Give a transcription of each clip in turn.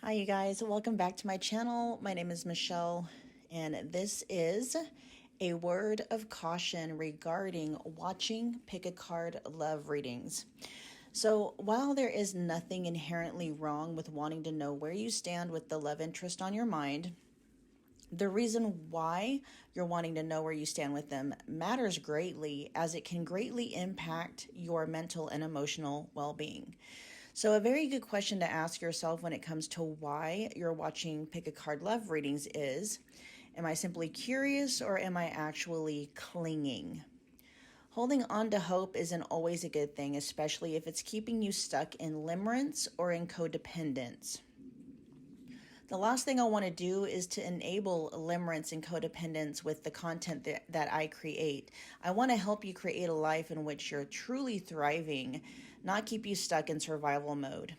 Hi you guys, welcome back to my channel. My name is Michelle and this is a word of caution regarding watching pick a card love readings. So while there is nothing inherently wrong with wanting to know where you stand with the love interest on your mind, the reason why you're wanting to know where you stand with them matters greatly, as it can greatly impact your mental and emotional well-being. So a very good question to ask yourself when it comes to why you're watching pick a card love readings is, am I simply curious or am I actually clinging? Holding on to hope isn't always a good thing, especially if it's keeping you stuck in limerence or in codependence. The last thing I want to do is to enable limerence and codependence with the content that I create. I want to help you create a life in which you're truly thriving, not keep you stuck in survival mode.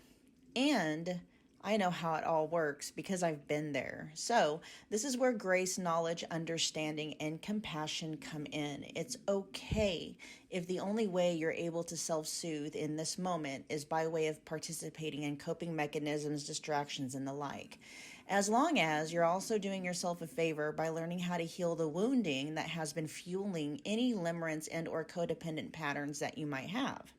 And I know how it all works because I've been there. So this is where grace, knowledge, understanding, and compassion come in. It's okay if the only way you're able to self-soothe in this moment is by way of participating in coping mechanisms, distractions, and the like. As long as you're also doing yourself a favor by learning how to heal the wounding that has been fueling any limerence and or codependent patterns that you might have.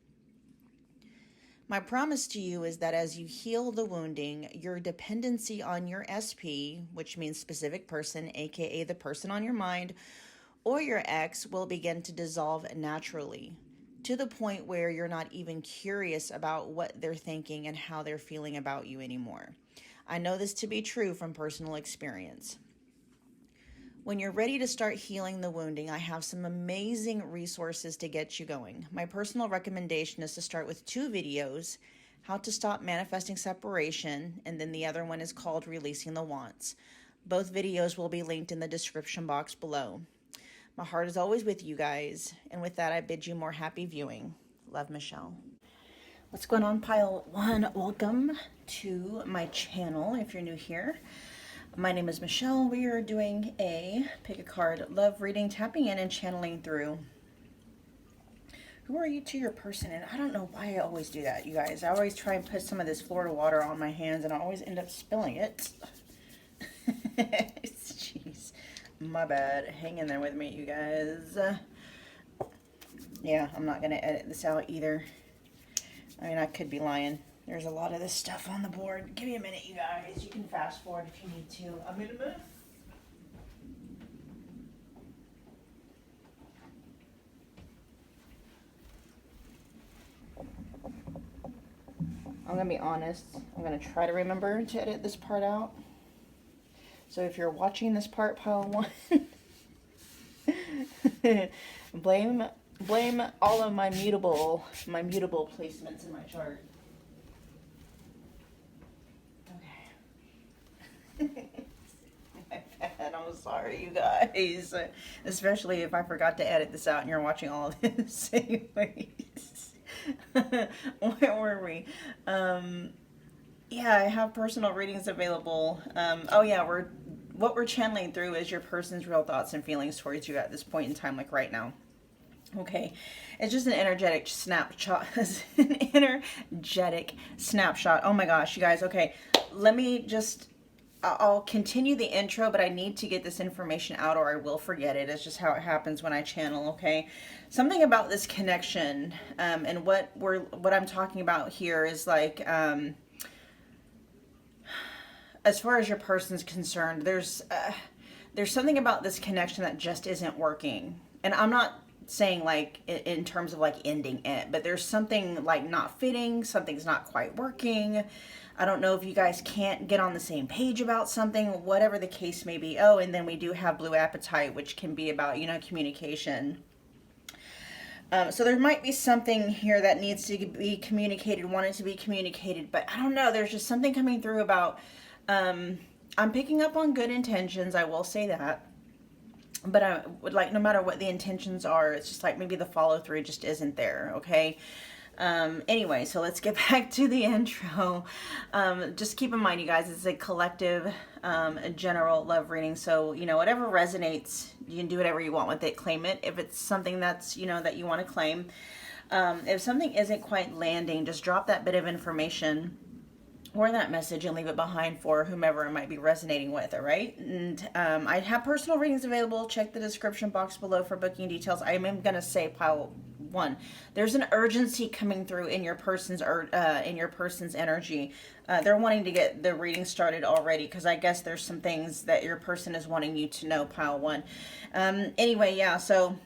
My promise to you is that as you heal the wounding, your dependency on your SP, which means specific person, aka the person on your mind, or your ex, will begin to dissolve naturally, to the point where you're not even curious about what they're thinking and how they're feeling about you anymore. I know this to be true from personal experience. When you're ready to start healing the wounding, I have some amazing resources to get you going. My personal recommendation is to start with 2 videos, how to stop manifesting separation, and then the other one is called Releasing the Wants. Both videos will be linked in the description box below. My heart is always with you guys, and with that I bid you more happy viewing. Love, Michelle. What's going on, Pile 1? Welcome to my channel if you're new here. My name is Michelle. We are doing a pick a card love reading, tapping in and channeling through. Who are you to your person? And I don't know why I always do that, you guys. I always try and put some of this Florida water on my hands and I always end up spilling it. Jeez, my bad. Hang in there with me, you guys. Yeah, I'm not going to edit this out either. I mean, I could be lying. There's a lot of this stuff on the board. Give me a minute, you guys. You can fast forward if you need to. I'm in a minute. I'm going to be honest. I'm going to try to remember to edit this part out. So if you're watching this part, Pile 1, blame all of my mutable placements in my chart. My bad. I'm sorry, you guys. Especially if I forgot to edit this out and you're watching all of this. Anyways. Where were we? Yeah, I have personal readings available. Oh yeah, what we're channeling through is your person's real thoughts and feelings towards you at this point in time, like right now. Okay, it's just an energetic snapshot. An energetic snapshot. Oh my gosh, you guys. Okay, let me just, I'll continue the intro, but I need to get this information out or I will forget it. It's just how it happens when I channel, okay? Something about this connection, and what I'm talking about here is like, as far as your person's concerned, there's something about this connection that just isn't working. And I'm not saying like in terms of like ending it, but there's something like not fitting, something's not quite working. I don't know if you guys can't get on the same page about something, whatever the case may be. Oh, and then we do have blue apatite, which can be about, you know, communication. So there might be something here that needs to be communicated, wanted to be communicated, but I don't know. There's just something coming through about, I'm picking up on good intentions. I will say that. But I would like, no matter what the intentions are, it's just like maybe the follow through just isn't there. Okay. Anyway, so let's get back to the intro. Just keep in mind, you guys, it's a collective, a general love reading. So, you know, whatever resonates, you can do whatever you want with it, claim it. If it's something that's, you know, that you want to claim, if something isn't quite landing, just drop that bit of information or that message and leave it behind for whomever it might be resonating with, all right? And I have personal readings available. Check the description box below for booking details. I am going to say pile one. There's an urgency coming through in your person's energy. They're wanting to get the reading started already because I guess there's some things that your person is wanting you to know, pile one. Anyway, yeah, so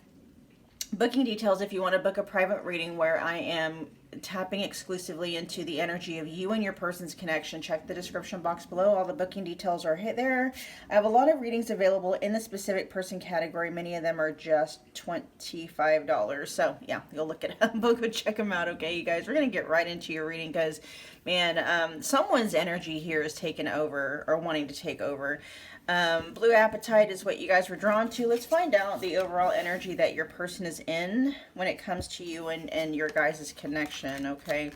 booking details if you want to book a private reading where I am tapping exclusively into the energy of you and your person's connection. Check the description box below. All the booking details are hit there. I have a lot of readings available in the specific person category. Many of them are just $25. So yeah, you'll look it up. Go check them out. Okay, you guys, we're going to get right into your reading because, man, someone's energy here is taking over or wanting to take over. Blue Apatite is what you guys were drawn to. Let's find out the overall energy that your person is in when it comes to you and your guys' connection, okay?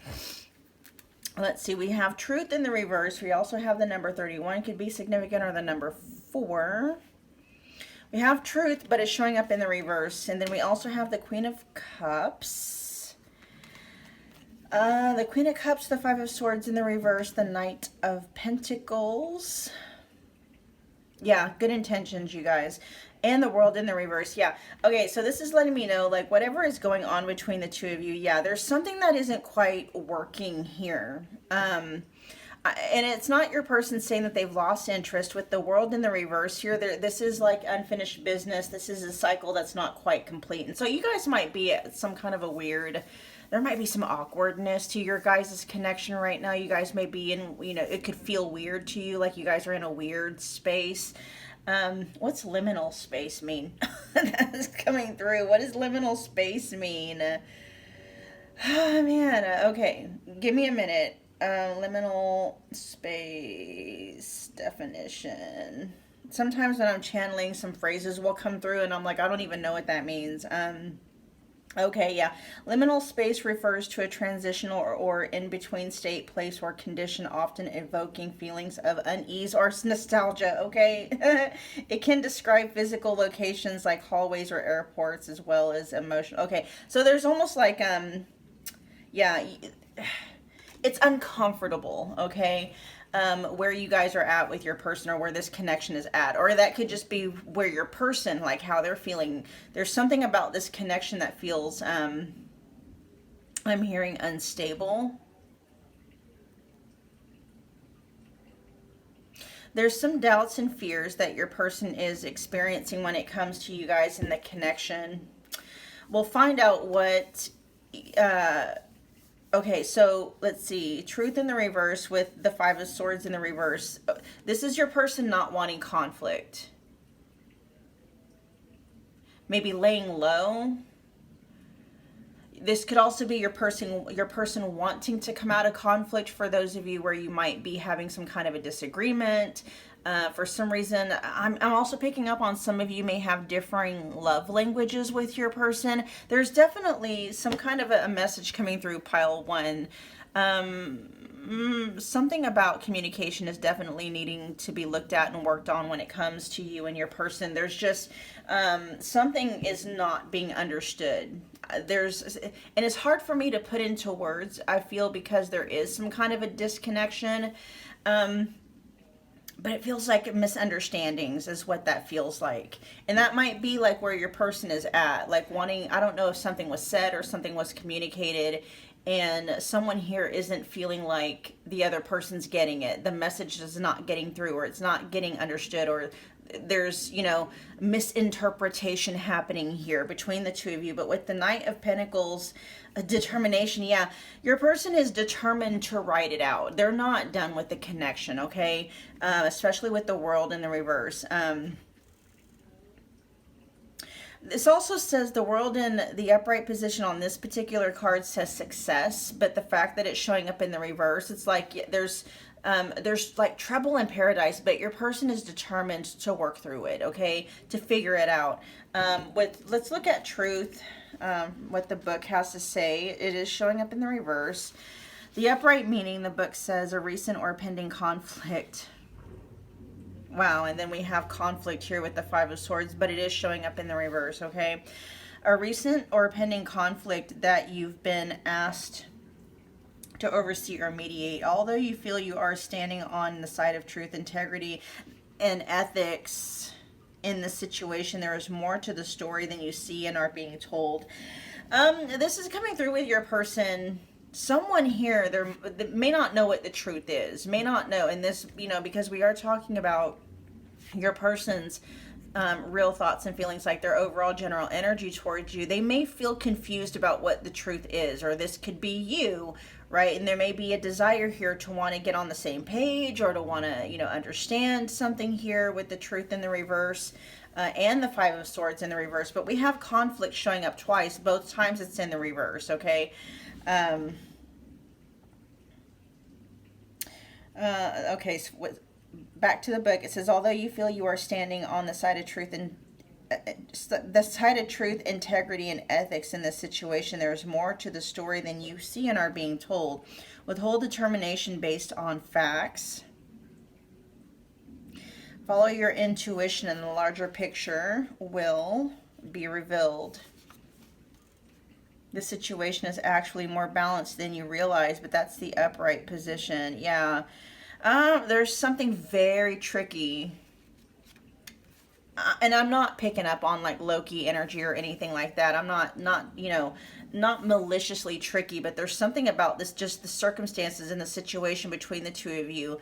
Let's see. We have truth in the reverse. We also have the number 31. Could be significant, or the number 4. We have truth, but it's showing up in the reverse. And then we also have the Queen of Cups. The Queen of Cups, the Five of Swords in the reverse, the Knight of Pentacles. Yeah, good intentions, you guys. And the World in the reverse. Yeah. Okay, so this is letting me know, like, whatever is going on between the two of you, yeah, there's something that isn't quite working here. And it's not your person saying that they've lost interest. With the World in the reverse here, this is like unfinished business. This is a cycle that's not quite complete. And so you guys might be at some kind of a weird... There might be some awkwardness to your guys' connection right now. You guys may be in, you know, it could feel weird to you, like you guys are in a weird space. What's liminal space mean? That is coming through. What does liminal space mean? Oh, man. Okay, give me a minute. Liminal space definition. Sometimes when I'm channeling, some phrases will come through and I'm like, I don't even know what that means. Okay, yeah. Liminal space refers to a transitional or in-between state, place, or condition, often evoking feelings of unease or nostalgia, okay? It can describe physical locations like hallways or airports, as well as emotional. Okay, so there's almost like, yeah, it's uncomfortable, okay? Where you guys are at with your person, or where this connection is at, or that could just be where your person, like how they're feeling. There's something about this connection that feels, I'm hearing unstable. There's some doubts and fears that your person is experiencing when it comes to you guys in the connection. We'll find out what, okay, so let's see. Truth in the reverse with the Five of Swords in the reverse. This is your person not wanting conflict. Maybe laying low. This could also be your person wanting to come out of conflict, for those of you where you might be having some kind of a disagreement. For some reason, I'm also picking up on some of you may have differing love languages with your person. There's definitely some kind of a message coming through pile one. Something about communication is definitely needing to be looked at and worked on when it comes to you and your person. There's just something is not being understood. And it's hard for me to put into words, I feel, because there is some kind of a disconnection. But it feels like misunderstandings is what that feels like. And that might be like where your person is at, like wanting, I don't know if something was said or something was communicated, and someone here isn't feeling like the other person's getting it. The message is not getting through, or it's not getting understood, or there's, you know, misinterpretation happening here between the two of you. But with the Knight of Pentacles, determination, yeah, your person is determined to write it out. They're not done with the connection, okay? Especially with the World in the reverse. This also says the World in the upright position on this particular card says success, but the fact that it's showing up in the reverse, it's like there's like trouble in paradise, but your person is determined to work through it, okay? To figure it out. Let's look at truth, what the book has to say. It is showing up in the reverse. The upright meaning, the book says, a recent or pending conflict. Wow, and then we have conflict here with the Five of Swords, but it is showing up in the reverse, okay? A recent or pending conflict that you've been asked to oversee or mediate. Although you feel you are standing on the side of truth, integrity, and ethics in this situation, there is more to the story than you see and are being told. This is coming through with your person. Someone here there may not know what the truth is, may not know, and this, because we are talking about your person's real thoughts and feelings, like their overall general energy towards you. They may feel confused about what the truth is, or this could be you, right? And there may be a desire here to want to get on the same page, or to want to, understand something here with the truth in the reverse. And the Five of Swords in the reverse, but we have conflict showing up twice. Both times it's in the reverse, okay? Okay, so back to the book. It says, although you feel you are standing on the side of truth and the side of truth, integrity, and ethics in this situation, there is more to the story than you see and are being told. Withhold determination based on facts. Follow your intuition, and the larger picture will be revealed. The situation is actually more balanced than you realize, but that's the upright position. Yeah. There's something very tricky. And I'm not picking up on like Loki energy or anything like that. I'm not maliciously tricky, but there's something about this, just the circumstances and the situation between the two of you.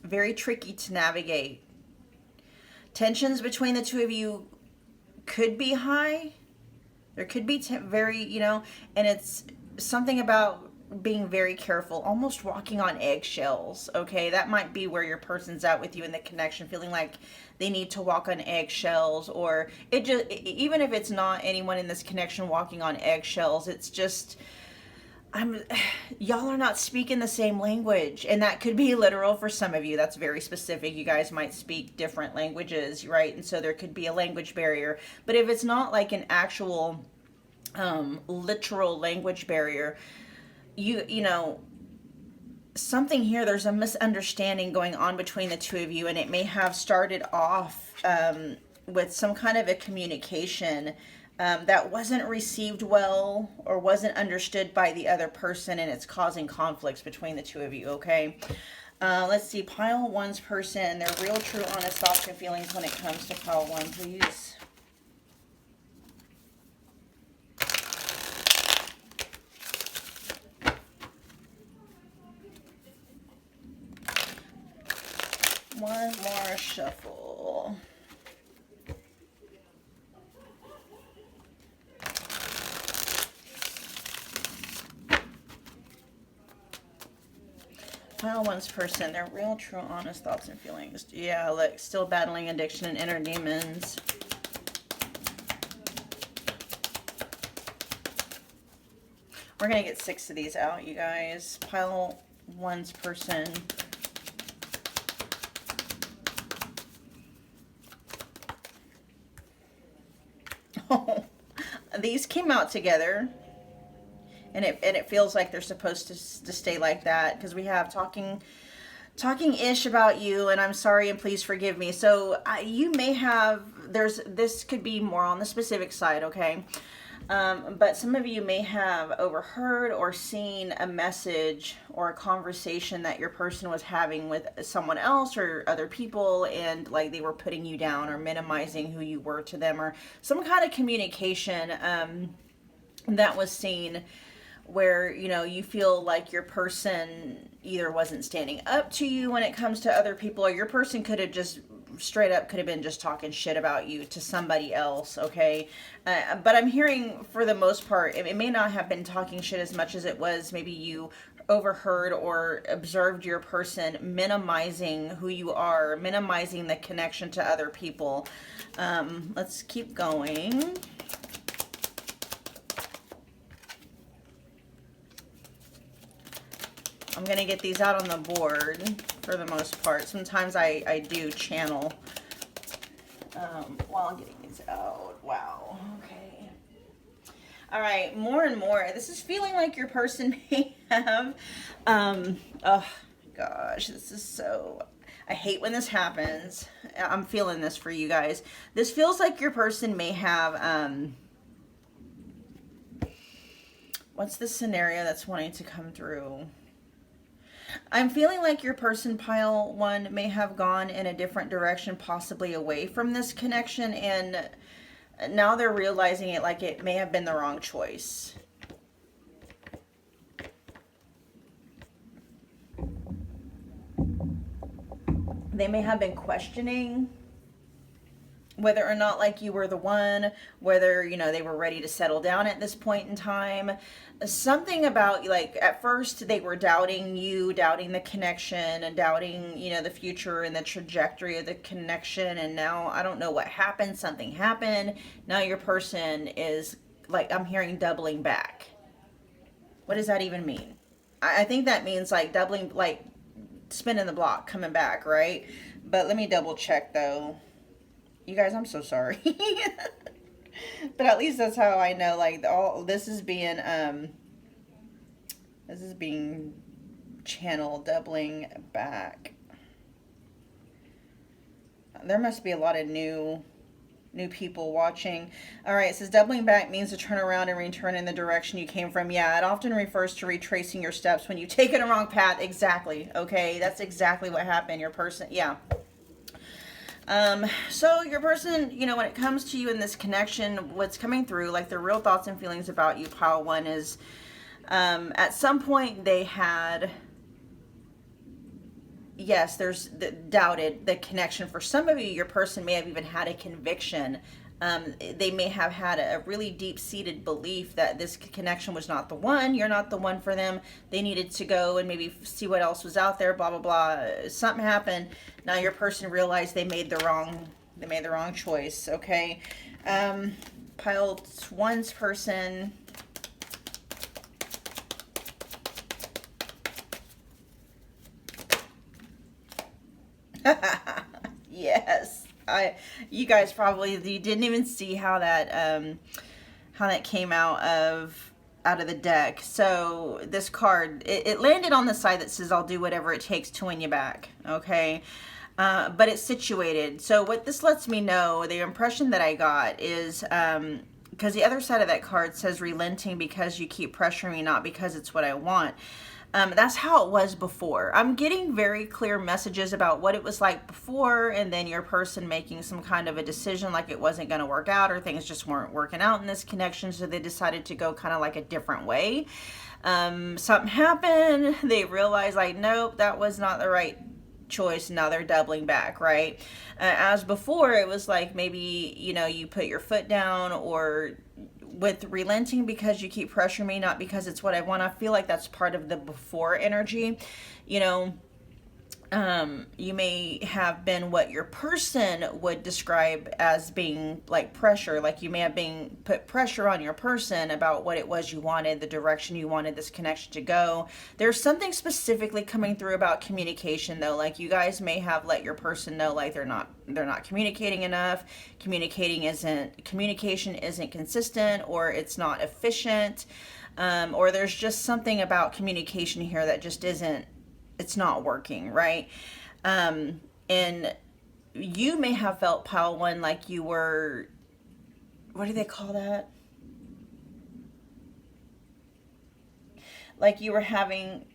Very tricky to navigate. Tensions between the two of you could be high. There could be very, and it's something about being very careful, almost walking on eggshells, okay? That might be where your person's at with you in the connection, feeling like they need to walk on eggshells, or it just, even if it's not anyone in this connection walking on eggshells, it's just, y'all are not speaking the same language, and that could be literal for some of you. That's very specific. You guys might speak different languages, right? And so there could be a language barrier. But if it's not like an actual literal language barrier, something here, there's a misunderstanding going on between the two of you, and it may have started off with some kind of a communication that wasn't received well or wasn't understood by the other person, and it's causing conflicts between the two of you, okay? Let's see, pile one's person, their real, true, honest thoughts and feelings when it comes to pile one, please. One more shuffle. Pile one's person, their real, true, honest thoughts and feelings. Yeah, like still battling addiction and inner demons. We're going to get 6 of these out, you guys. Pile one's person. Oh, these came out together. And it feels like they're supposed to stay like that, because we have talking-ish about you, and I'm sorry and please forgive me. So you may have, this could be more on the specific side, okay? But some of you may have overheard or seen a message or a conversation that your person was having with someone else or other people, and like they were putting you down or minimizing who you were to them, or some kind of communication that was seen where, you feel like your person either wasn't standing up to you when it comes to other people, or your person could have just straight up could have been just talking shit about you to somebody else, okay? But I'm hearing, for the most part, it may not have been talking shit as much as it was maybe you overheard or observed your person minimizing who you are, minimizing the connection to other people. Let's keep going. I'm going to get these out on the board for the most part. Sometimes I do channel while I'm getting these out. Wow. Okay. All right. More and more. This is feeling like your person may have, oh gosh, this is so, I hate when this happens. I'm feeling this for you guys. This feels like your person may have, What's the scenario that's wanting to come through? I'm feeling like your person, pile one, may have gone in a different direction, possibly away from this connection, and now they're realizing it, like it may have been the wrong choice. They may have been questioning whether or not like you were the one, whether, you know, they were ready to settle down at this point in time. Something about, like, at first they were doubting you, doubting the connection, and doubting, you know, the future and the trajectory of the connection. And now I don't know what happened. Something happened. Now your person is, like, I'm hearing doubling back. What does that even mean? I think that means like doubling, like spinning the block, coming back, right? But let me double check though. You guys, I'm so sorry. But at least that's how I know, like, all this is being channeled, doubling back. There must be a lot of new people watching. All right, it says doubling back means to turn around and return in the direction you came from. Yeah, it often refers to retracing your steps when you've taken a wrong path. Exactly. Okay, that's exactly what happened. Your person, yeah. So your person, you know, when it comes to you in this connection, what's coming through, like the real thoughts and feelings about you, pile one, is at some point they had, yes, there's doubted the connection. For some of you, your person may have even had a conviction. They may have had a really deep-seated belief that this connection was not the one. You're not the one for them. They needed to go and maybe see what else was out there, blah, blah, blah. Something happened. Now your person realized they made the wrong choice, okay? Pile one's person. Yes. You guys probably, you didn't even see how that came out of the deck. So this card, it landed on the side that says, I'll do whatever it takes to win you back. Okay. But it's situated. So what this lets me know, the impression that I got is, because the other side of that card says relenting because you keep pressuring me, not because it's what I want. That's how it was before. I'm getting very clear messages about what it was like before, and then your person making some kind of a decision like it wasn't going to work out, or things just weren't working out in this connection, so they decided to go kind of like a different way. Something happened. They realized, like, nope, that was not the right choice. Now they're doubling back, right? As before, it was like maybe, you know, you put your foot down, or with relenting because you keep pressuring me, not because it's what I want. I feel like that's part of the before energy. You know, you may have been what your person would describe as being like pressure. Like you may have been put pressure on your person about what it was you wanted, the direction you wanted this connection to go. There's something specifically coming through about communication though. Like you guys may have let your person know like they're not communicating enough. Communication isn't consistent, or it's not efficient. Or there's just something about communication here that just isn't, it's not working, right? And you may have felt, pile one, like you were, what do they call that? Like you were having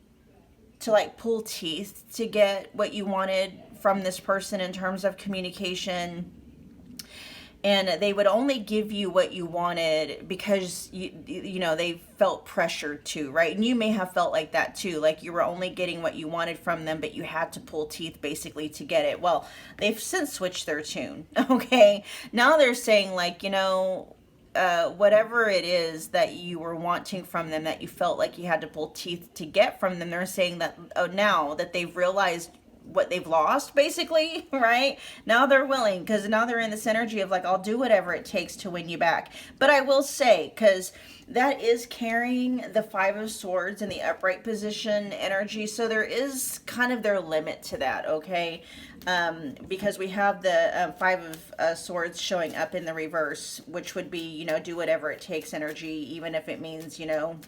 to like pull teeth to get what you wanted from this person in terms of communication. And they would only give you what you wanted because you know they felt pressured to, right? And you may have felt like that too, like you were only getting what you wanted from them, but you had to pull teeth basically to get it. Well, they've since switched their tune. Okay, now they're saying like, you know, whatever it is that you were wanting from them, that you felt like you had to pull teeth to get from them, they're saying that now that they've realized what they've lost, basically, right? Now they're willing, because now they're in this energy of like, I'll do whatever it takes to win you back. But I will say, because that is carrying the Five of Swords in the upright position energy, so there is kind of their limit to that, okay? Because we have the Five of Swords showing up in the reverse, which would be, you know, do whatever it takes energy, even if it means, you know,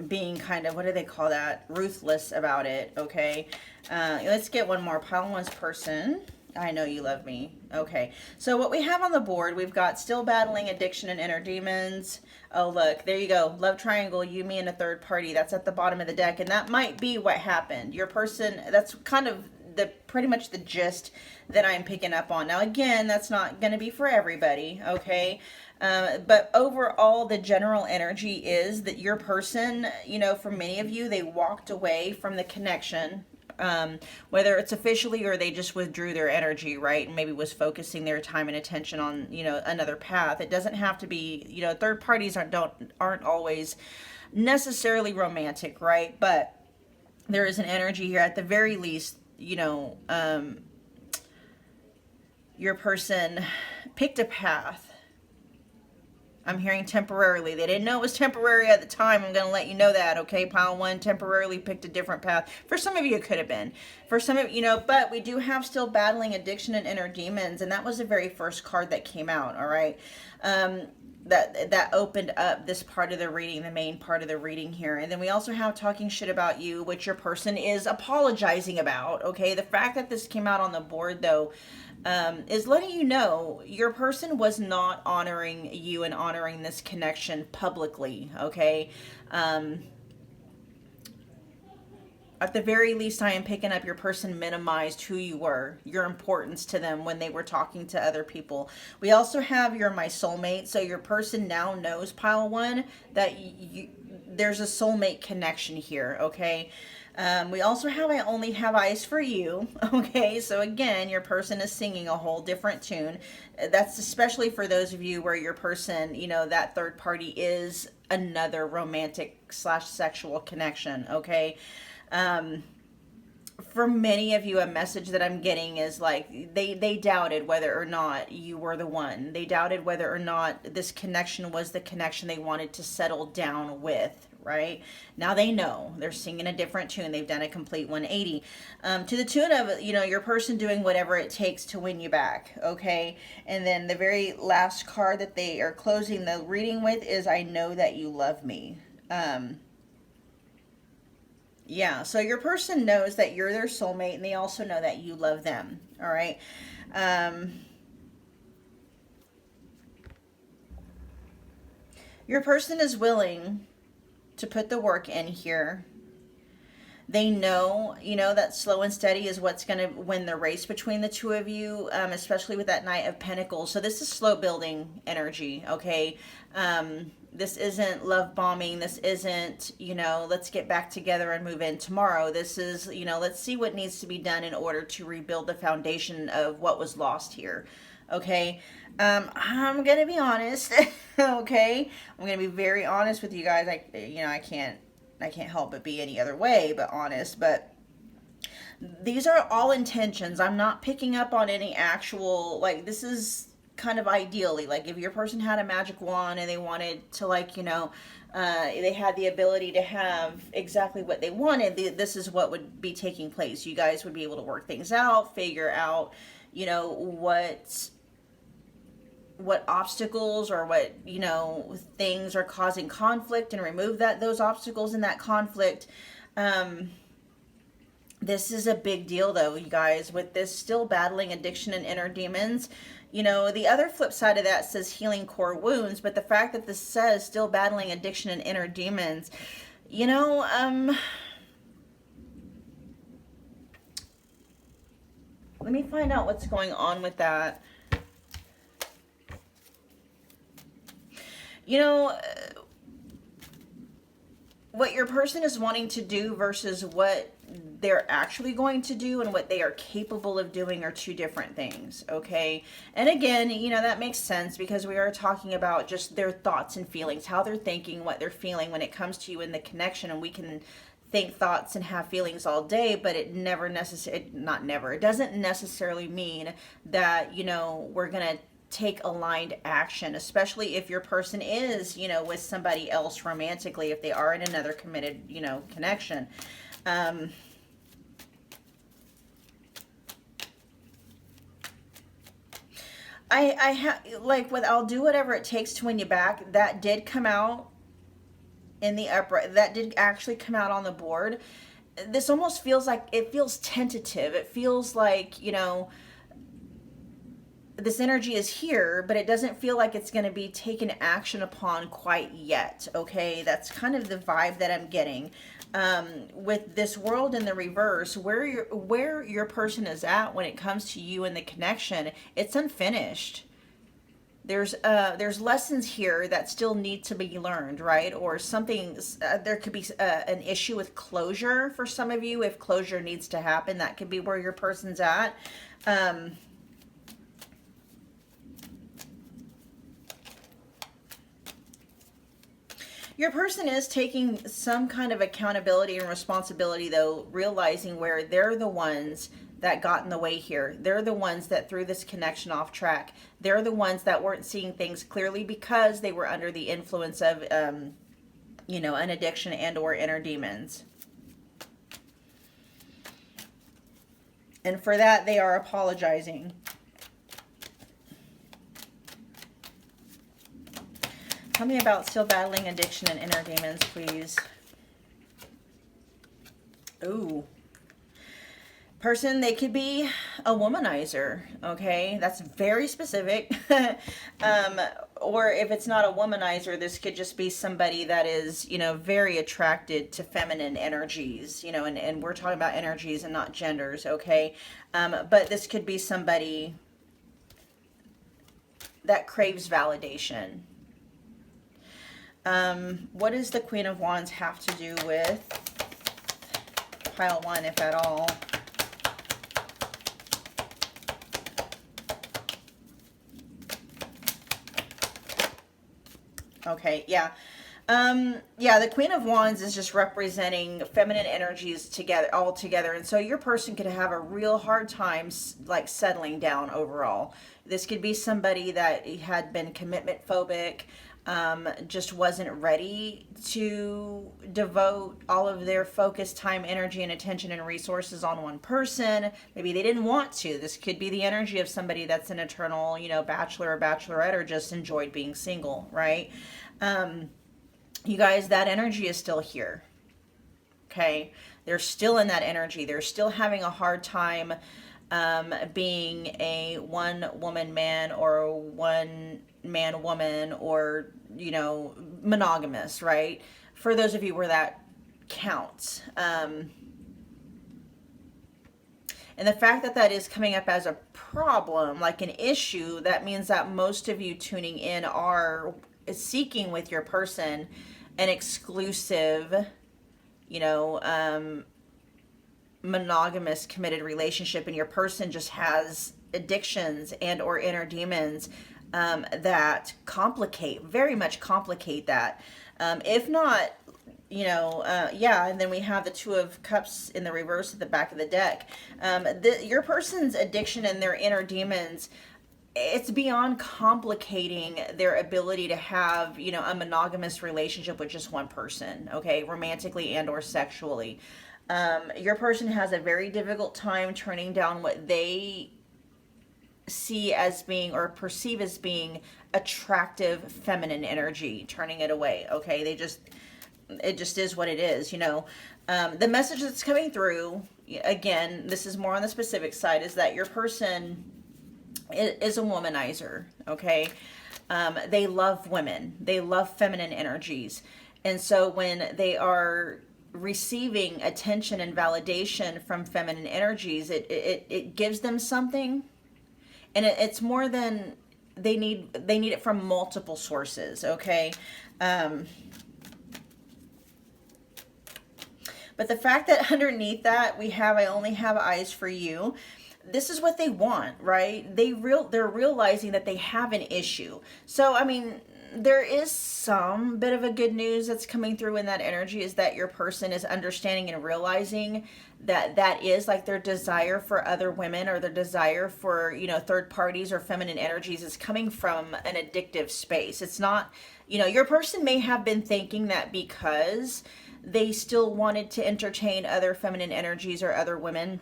being kind of, what do they call that? Ruthless about it, okay? Let's get one more. Pile one's person. I know you love me. Okay. So what we have on the board, we've got still battling addiction and inner demons. Oh, look, there you go. Love triangle, you, me, and a third party. That's at the bottom of the deck. And that might be what happened. Your person, that's kind of the pretty much the gist that I'm picking up on. Now, again, that's not going to be for everybody, okay? But overall, the general energy is that your person, for many of you, they walked away from the connection, whether it's officially or they just withdrew their energy, right? And maybe was focusing their time and attention on, another path. It doesn't have to be, third parties aren't always necessarily romantic, right? But there is an energy here at the very least, your person picked a path. I'm hearing temporarily. They didn't know it was temporary at the time. I'm going to let you know that, okay? Pile 1 temporarily picked a different path. For some of you, it could have been. For some of but we do have still battling addiction and inner demons, and that was the very first card that came out, all right? That opened up this part of the reading, the main part of the reading here. And then we also have talking shit about you, which your person is apologizing about, okay? The fact that this came out on the board, though, is letting you know your person was not honoring you and honoring this connection publicly, okay? At the very least, I am picking up your person minimized who you were, your importance to them when they were talking to other people. We also have you're my soulmate, so your person now knows, pile 1, that there's a soulmate connection here, okay? We also have I only have eyes for you, okay? So again, your person is singing a whole different tune. That's especially for those of you where your person, that third party is another romantic / sexual connection, okay? For many of you, a message that I'm getting is like they doubted whether or not you were the one. They doubted whether or not this connection was the connection they wanted to settle down with, right? Now they know. They're singing a different tune. They've done a complete 180 to the tune of, your person doing whatever it takes to win you back, okay? And then the very last card that they are closing the reading with is I know that you love me. Yeah, so your person knows that you're their soulmate, and they also know that you love them, all right? Your person is willing to put the work in here. They know, that slow and steady is what's going to win the race between the two of you, especially with that Knight of Pentacles. So this is slow building energy, okay? This isn't love bombing. This isn't, let's get back together and move in tomorrow. This is, let's see what needs to be done in order to rebuild the foundation of what was lost here. Okay. I'm going to be honest. Okay. I'm going to be very honest with you guys. I can't help but be any other way but honest, but these are all intentions. I'm not picking up on any actual, this is kind of ideally, if your person had a magic wand and they wanted to, they had the ability to have exactly what they wanted, this is what would be taking place. You guys would be able to work things out, figure out, what obstacles or what, things are causing conflict and remove those obstacles in that conflict. This is a big deal though, you guys, with this still battling addiction and inner demons. The other flip side of that says healing core wounds, but the fact that this says still battling addiction and inner demons, let me find out what's going on with that. What your person is wanting to do versus what they're actually going to do and what they are capable of doing are two different things, okay? And again, that makes sense because we are talking about just their thoughts and feelings, how they're thinking, what they're feeling when it comes to you in the connection. And we can think thoughts and have feelings all day, but it it doesn't necessarily mean that, we're going to take aligned action, especially if your person is, with somebody else romantically, if they are in another committed, connection. I have, with I'll do whatever it takes to win you back, that did come out in the upright, that did actually come out on the board. This almost feels like, it feels tentative. It feels like, this energy is here, but it doesn't feel like it's going to be taken action upon quite yet. Okay, that's kind of the vibe that I'm getting. With this world in the reverse, where your person is at when it comes to you and the connection, it's unfinished. There's lessons here that still need to be learned, right? Or something, there could be an issue with closure for some of you. If closure needs to happen, that could be where your person's at. Your person is taking some kind of accountability and responsibility, though, realizing where they're the ones that got in the way here. They're the ones that threw this connection off track. They're the ones that weren't seeing things clearly because they were under the influence of, you know, an addiction and or inner demons. And for that, they are apologizing. Tell me about still battling addiction and inner demons, please. Ooh. Person, they could be a womanizer, okay? That's very specific. Or if it's not a womanizer, this could just be somebody that is, you know, very attracted to feminine energies, you know, and we're talking about energies and not genders, okay? But this could be somebody that craves validation. What does the Queen of Wands have to do with pile one, if at all? Okay, yeah. Yeah, the Queen of Wands is just representing feminine energies together, all together. And so your person could have a real hard time like settling down overall. This could be somebody that had been commitment phobic, just wasn't ready to devote all of their focus, time, energy, and attention and resources on one person. Maybe they didn't want to. This could be the energy of somebody that's an eternal, you know, bachelor or bachelorette, or just enjoyed being single, right? You guys, that energy is still here. Okay? They're still in that energy. They're still having a hard time being a one-woman man or one-man woman, or, you know, monogamous, right? For those of you where that counts. And the fact that that is coming up as a problem, like an issue, that means that most of you tuning in are seeking with your person an exclusive, you know, monogamous committed relationship, and your person just has addictions and or inner demons that very much complicate that. If not, you know, yeah, and then we have the Two of Cups in the reverse at the back of the deck. Your person's addiction and their inner demons, it's beyond complicating their ability to have, you know, a monogamous relationship with just one person, okay, romantically and or sexually. Your person has a very difficult time turning down what they see as being or perceive as being attractive feminine energy, turning it away, okay? It just is what it is, you know. The message that's coming through, again, this is more on the specific side, is that your person is a womanizer, okay? They love women. They love feminine energies. And so when they are receiving attention and validation from feminine energies, it gives them something. And it's more than they need it from multiple sources, okay? But the fact that underneath that we have, I only have eyes for you, this is what they want, right? They're realizing that they have an issue. So, I mean, there is some bit of a good news that's coming through in that energy, is that your person is understanding and realizing that that is like their desire for other women, or their desire for, you know, third parties or feminine energies is coming from an addictive space. It's not, you know, your person may have been thinking that because they still wanted to entertain other feminine energies or other women,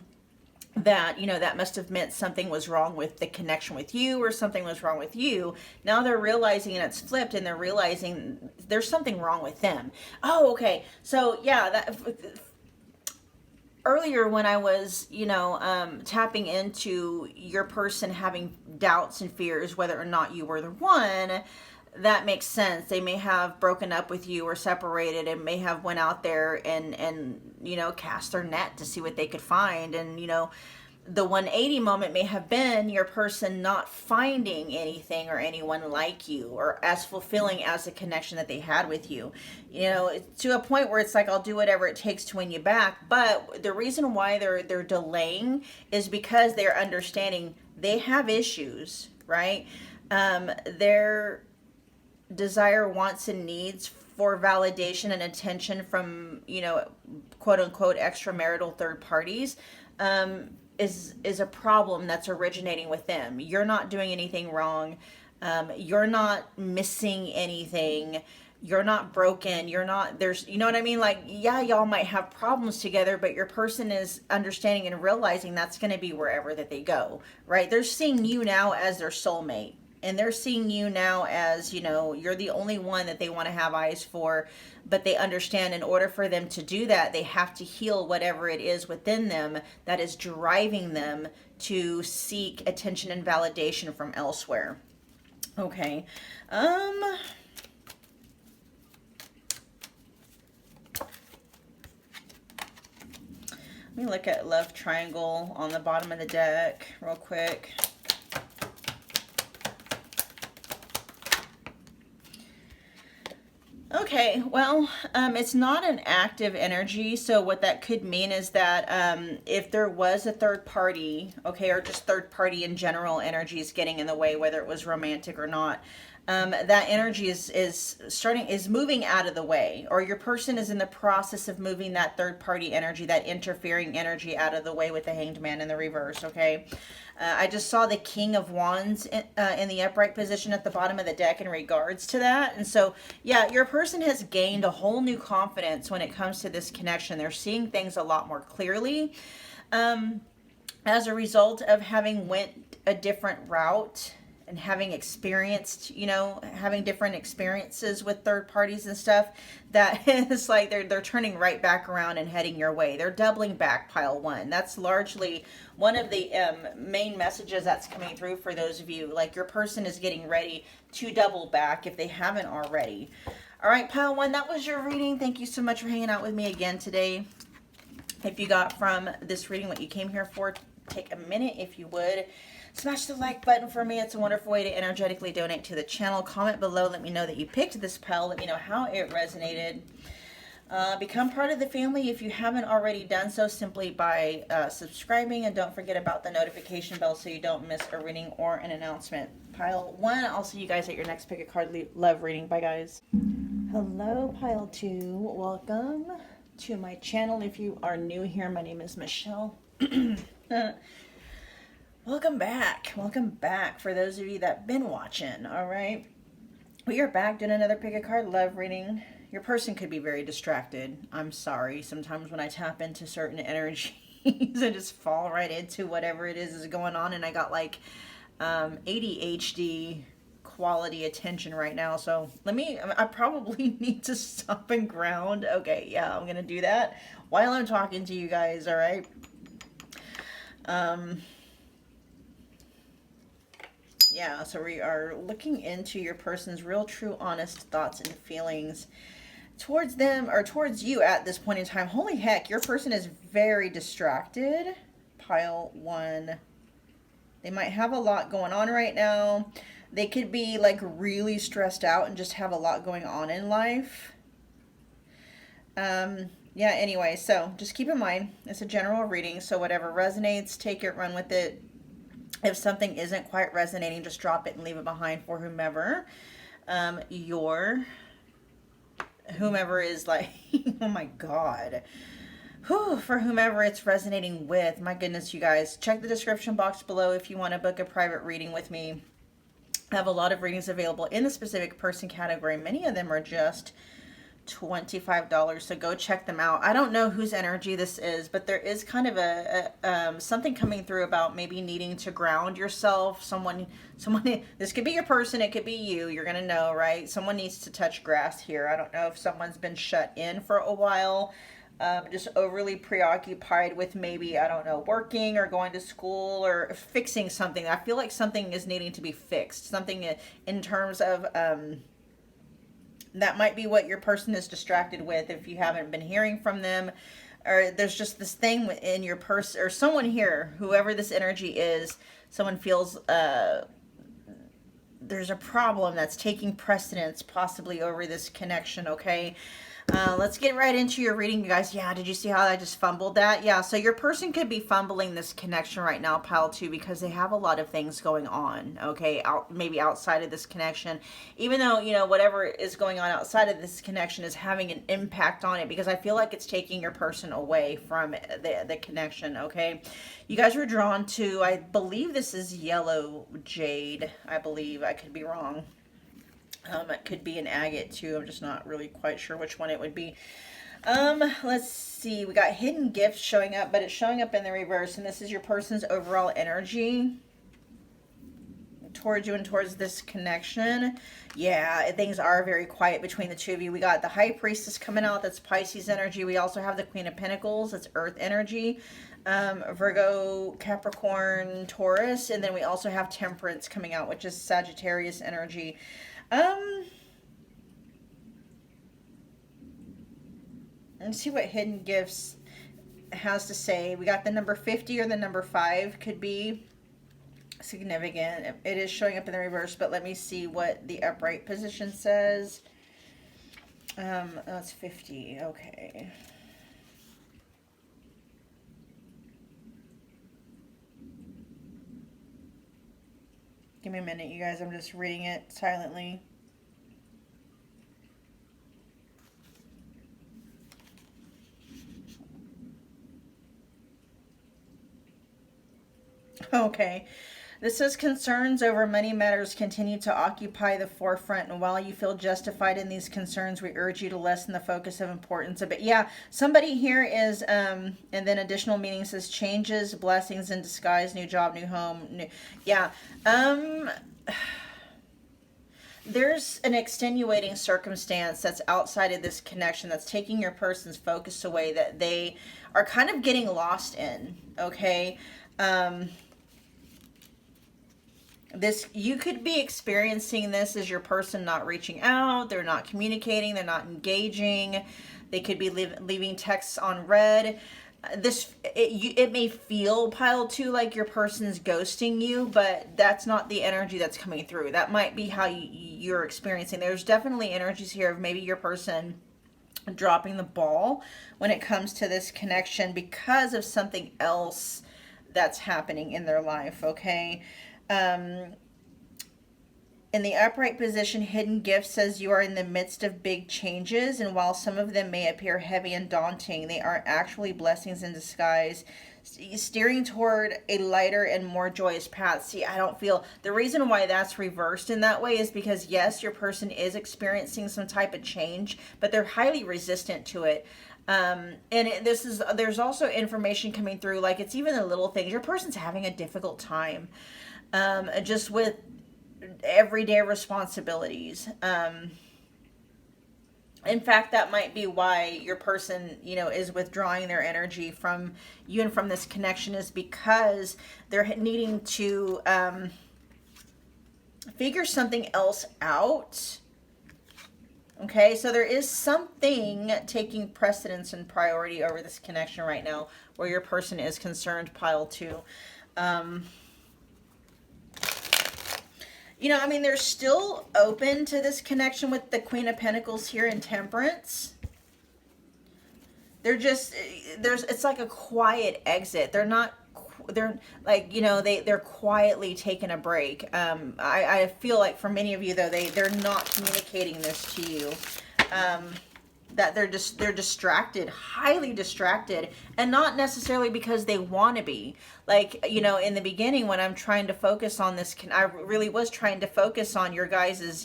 that, you know, that must have meant something was wrong with the connection with you, or something was wrong with you. Now they're realizing, and it's flipped, and they're realizing there's something wrong with them. Oh, okay. So yeah, that earlier when I was, tapping into your person having doubts and fears, whether or not you were the one, that makes sense. They may have broken up with you or separated and may have went out there and cast their net to see what they could find. And, the 180 moment may have been your person not finding anything or anyone like you or as fulfilling as the connection that they had with you. To a point where it's like, I'll do whatever it takes to win you back. But the reason why they're delaying is because they're understanding they have issues, right? Their desire, wants, and needs for validation and attention from, quote unquote, extramarital third parties, is a problem that's originating with them. You're not doing anything wrong. You're not missing anything. You're not broken. You're not, you know what I mean? Like, yeah, y'all might have problems together, but your person is understanding and realizing that's going to be wherever that they go, right? They're seeing you now as their soulmate. And they're seeing you now as, you're the only one that they want to have eyes for. But they understand in order for them to do that, they have to heal whatever it is within them that is driving them to seek attention and validation from elsewhere. Okay. Let me look at love triangle on the bottom of the deck real quick. Okay, well, it's not an active energy, so what that could mean is that if there was a third party, okay, or just third party in general energies getting in the way, whether it was romantic or not, that energy is moving out of the way, or your person is in the process of moving that third party energy, that interfering energy out of the way with the Hanged Man in the reverse, okay? I just saw the King of Wands in the upright position at the bottom of the deck in regards to that. And so, yeah, your person has gained a whole new confidence when it comes to this connection. They're seeing things a lot more clearly as a result of having went a different route and having experienced, having different experiences with third parties and stuff, that is like they're turning right back around and heading your way. They're doubling back, pile one. That's largely one of the main messages that's coming through for those of you. Like, your person is getting ready to double back if they haven't already. All right, pile one, that was your reading. Thank you so much for hanging out with me again today. If you got from this reading what you came here for, take a minute, if you would. Smash the like button for me. It's a wonderful way to energetically donate to the channel. Comment below. Let me know that you picked this pile. Let me know how it resonated. Become part of the family if you haven't already done so, simply by subscribing. And don't forget about the notification bell so you don't miss a reading or an announcement. Pile one, I'll see you guys at your next Pick a Card Love reading. Bye, guys. Hello, pile two. Welcome to my channel. If you are new here, my name is Michelle. Welcome back. Welcome back for those of you that have been watching. All right. We are back doing another Pick a Card Love reading. Your person could be very distracted. I'm sorry. Sometimes when I tap into certain energies, I just fall right into whatever it is going on. And I got like ADHD quality attention right now. So I probably need to stop and ground. Okay. Yeah, I'm going to do that while I'm talking to you guys. All right. Yeah, so we are looking into your person's real, true, honest thoughts and feelings towards them, or towards you at this point in time. Holy heck, your person is very distracted. Pile one. They might have a lot going on right now. They could be like really stressed out and just have a lot going on in life. Yeah, anyway, so just keep in mind, it's a general reading, so whatever resonates, take it, run with it. If something isn't quite resonating, just drop it and leave it behind for whomever. Whomever is like, oh my God. Whew, for whomever it's resonating with. My goodness, you guys. Check the description box below if you want to book a private reading with me. I have a lot of readings available in the specific person category. Many of them are just $25, so go check them out. I don't know whose energy this is, but there is kind of a something coming through about maybe needing to ground yourself. Someone, this could be your person, it could be you. You're gonna know, right? Someone needs to touch grass here. I don't know if someone's been shut in for a while, just overly preoccupied with maybe, I don't know, working or going to school or fixing something. I feel like something is needing to be fixed. Something in terms of, that might be what your person is distracted with if you haven't been hearing from them. Or there's just this thing in your person, or someone here, whoever this energy is, someone feels there's a problem that's taking precedence possibly over this connection, okay? Let's get right into your reading, you guys. Yeah, did you see how I just fumbled that? Yeah, so your person could be fumbling this connection right now, pile 2, because they have a lot of things going on, okay? Maybe outside of this connection. Even though, you know, whatever is going on outside of this connection is having an impact on it, because I feel like it's taking your person away from the connection, okay? You guys were drawn to, I believe this is yellow jade. I believe. I could be wrong. It could be an agate too. I'm just not really quite sure which one it would be. Let's see. We got hidden gifts showing up, but it's showing up in the reverse. And this is your person's overall energy towards you and towards this connection. Yeah, things are very quiet between the two of you. We got the High Priestess coming out. That's Pisces energy. We also have the Queen of Pentacles. That's Earth energy. Virgo, Capricorn, Taurus. And then we also have Temperance coming out, which is Sagittarius energy. Let's see what hidden gifts has to say. We got the number 50 or the number 5 could be significant. It is showing up in the reverse, but let me see what the upright position says. That's 50. Okay. Give me a minute, you guys. I'm just reading it silently. Okay. This says concerns over money matters continue to occupy the forefront, and while you feel justified in these concerns, we urge you to lessen the focus of importance of it. Yeah, somebody here is, and then additional meaning says changes, blessings in disguise, new job, new home. Yeah. There's an extenuating circumstance that's outside of this connection that's taking your person's focus away that they are kind of getting lost in, okay? You could be experiencing this as your person not reaching out, they're not communicating, they're not engaging, they could be leaving texts on read. It may feel, pile 2, like your person's ghosting you, but that's not the energy that's coming through. That might be how you're experiencing. There's definitely energies here of maybe your person dropping the ball when it comes to this connection because of something else that's happening in their life, okay? In the upright position, hidden gift says you are in the midst of big changes, and while some of them may appear heavy and daunting, they are actually blessings in disguise, steering toward a lighter and more joyous path. See, I don't feel the reason why that's reversed in that way is because yes, your person is experiencing some type of change, but they're highly resistant to it. There's also information coming through, like it's even the little things. Your person's having a difficult time, just with everyday responsibilities. In fact, that might be why your person, is withdrawing their energy from you and from this connection, is because they're needing to figure something else out. Okay, so there is something taking precedence and priority over this connection right now where your person is concerned, pile 2. They're still open to this connection with the Queen of Pentacles here in Temperance. It's like a quiet exit. They're quietly taking a break. I feel like for many of you, though, they're not communicating this to you. That they're distracted, highly distracted, and not necessarily because they want to be. Like, in the beginning when I'm trying to focus on this, I really was trying to focus on your guys's,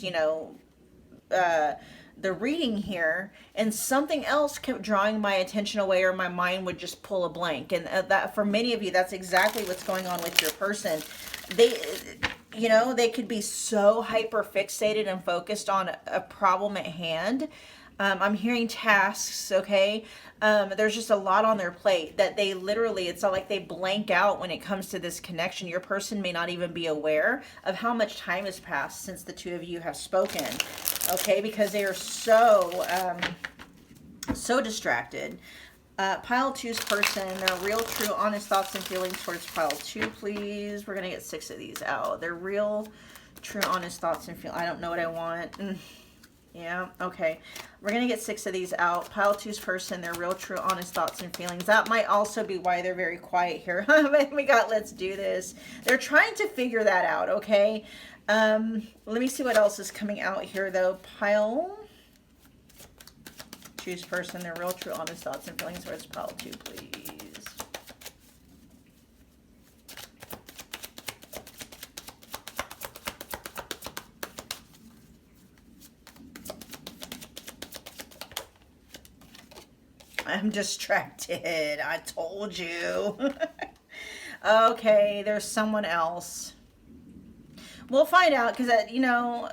the reading here, and something else kept drawing my attention away, or my mind would just pull a blank. And that for many of you, that's exactly what's going on with your person. They could be so hyper fixated and focused on a problem at hand, I'm hearing tasks, okay? There's just a lot on their plate that they literally, it's not like they blank out when it comes to this connection. Your person may not even be aware of how much time has passed since the two of you have spoken, okay? Because they are so distracted. Pile two's person, their real, true, honest thoughts and feelings towards pile two, please. We're going to get 6 of these out. Their real, true, honest thoughts and feelings. I don't know what I want. Yeah, okay. We're going to get 6 of these out. Pile two's person, their real, true, honest thoughts and feelings. That might also be why they're very quiet here. We got, let's do this. They're trying to figure that out, okay? Let me see what else is coming out here, though. Pile two's person, their real, true, honest thoughts and feelings towards pile two, please. I'm distracted. I told you. Okay, there's someone else. We'll find out because, you know,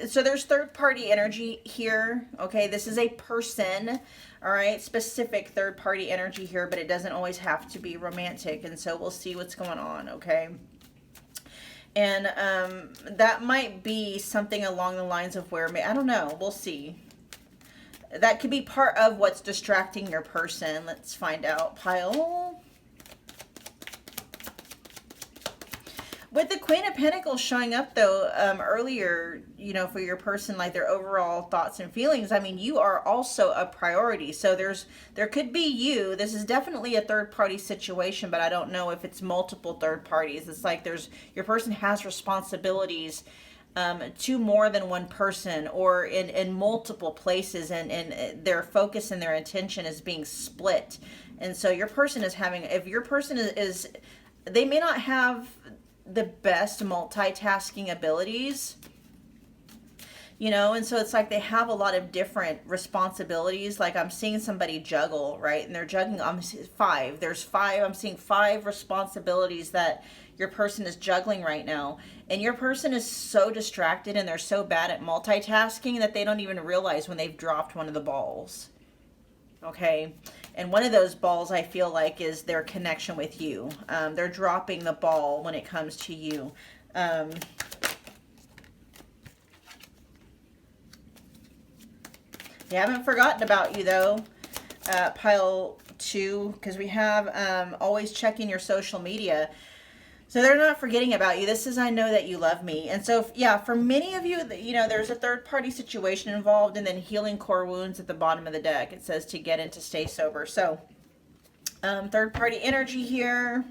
so there's third-party energy here. Okay, this is a person, all right, specific third-party energy here, but it doesn't always have to be romantic. And so we'll see what's going on, okay? And that might be something along the lines of where, I don't know, we'll see. That could be part of what's distracting your person. Let's find out. Pile. With the Queen of Pentacles showing up, though, earlier, you know, for your person, like their overall thoughts and feelings, I mean, you are also a priority. So there could be you. This is definitely a third-party situation, but I don't know if it's multiple third parties. It's like your person has responsibilities to more than one person or in multiple places, and their focus and their attention is being split. And so your person is having, if your person is they may not have the best multitasking abilities, you know, and so it's like they have a lot of different responsibilities. Like I'm seeing somebody juggle, right? And they're juggling, I'm seeing 5. There's 5, I'm seeing 5 responsibilities that your person is juggling right now. And your person is so distracted and they're so bad at multitasking that they don't even realize when they've dropped one of the balls. Okay. And one of those balls I feel like is their connection with you. They're dropping the ball when it comes to you. They haven't forgotten about you, though, pile 2, because we have always checking your social media. So they're not forgetting about you. This is, I know that you love me. And so, yeah, for many of you, you know, there's a third-party situation involved, and then healing core wounds at the bottom of the deck. It says to get in to stay sober. So third-party energy here.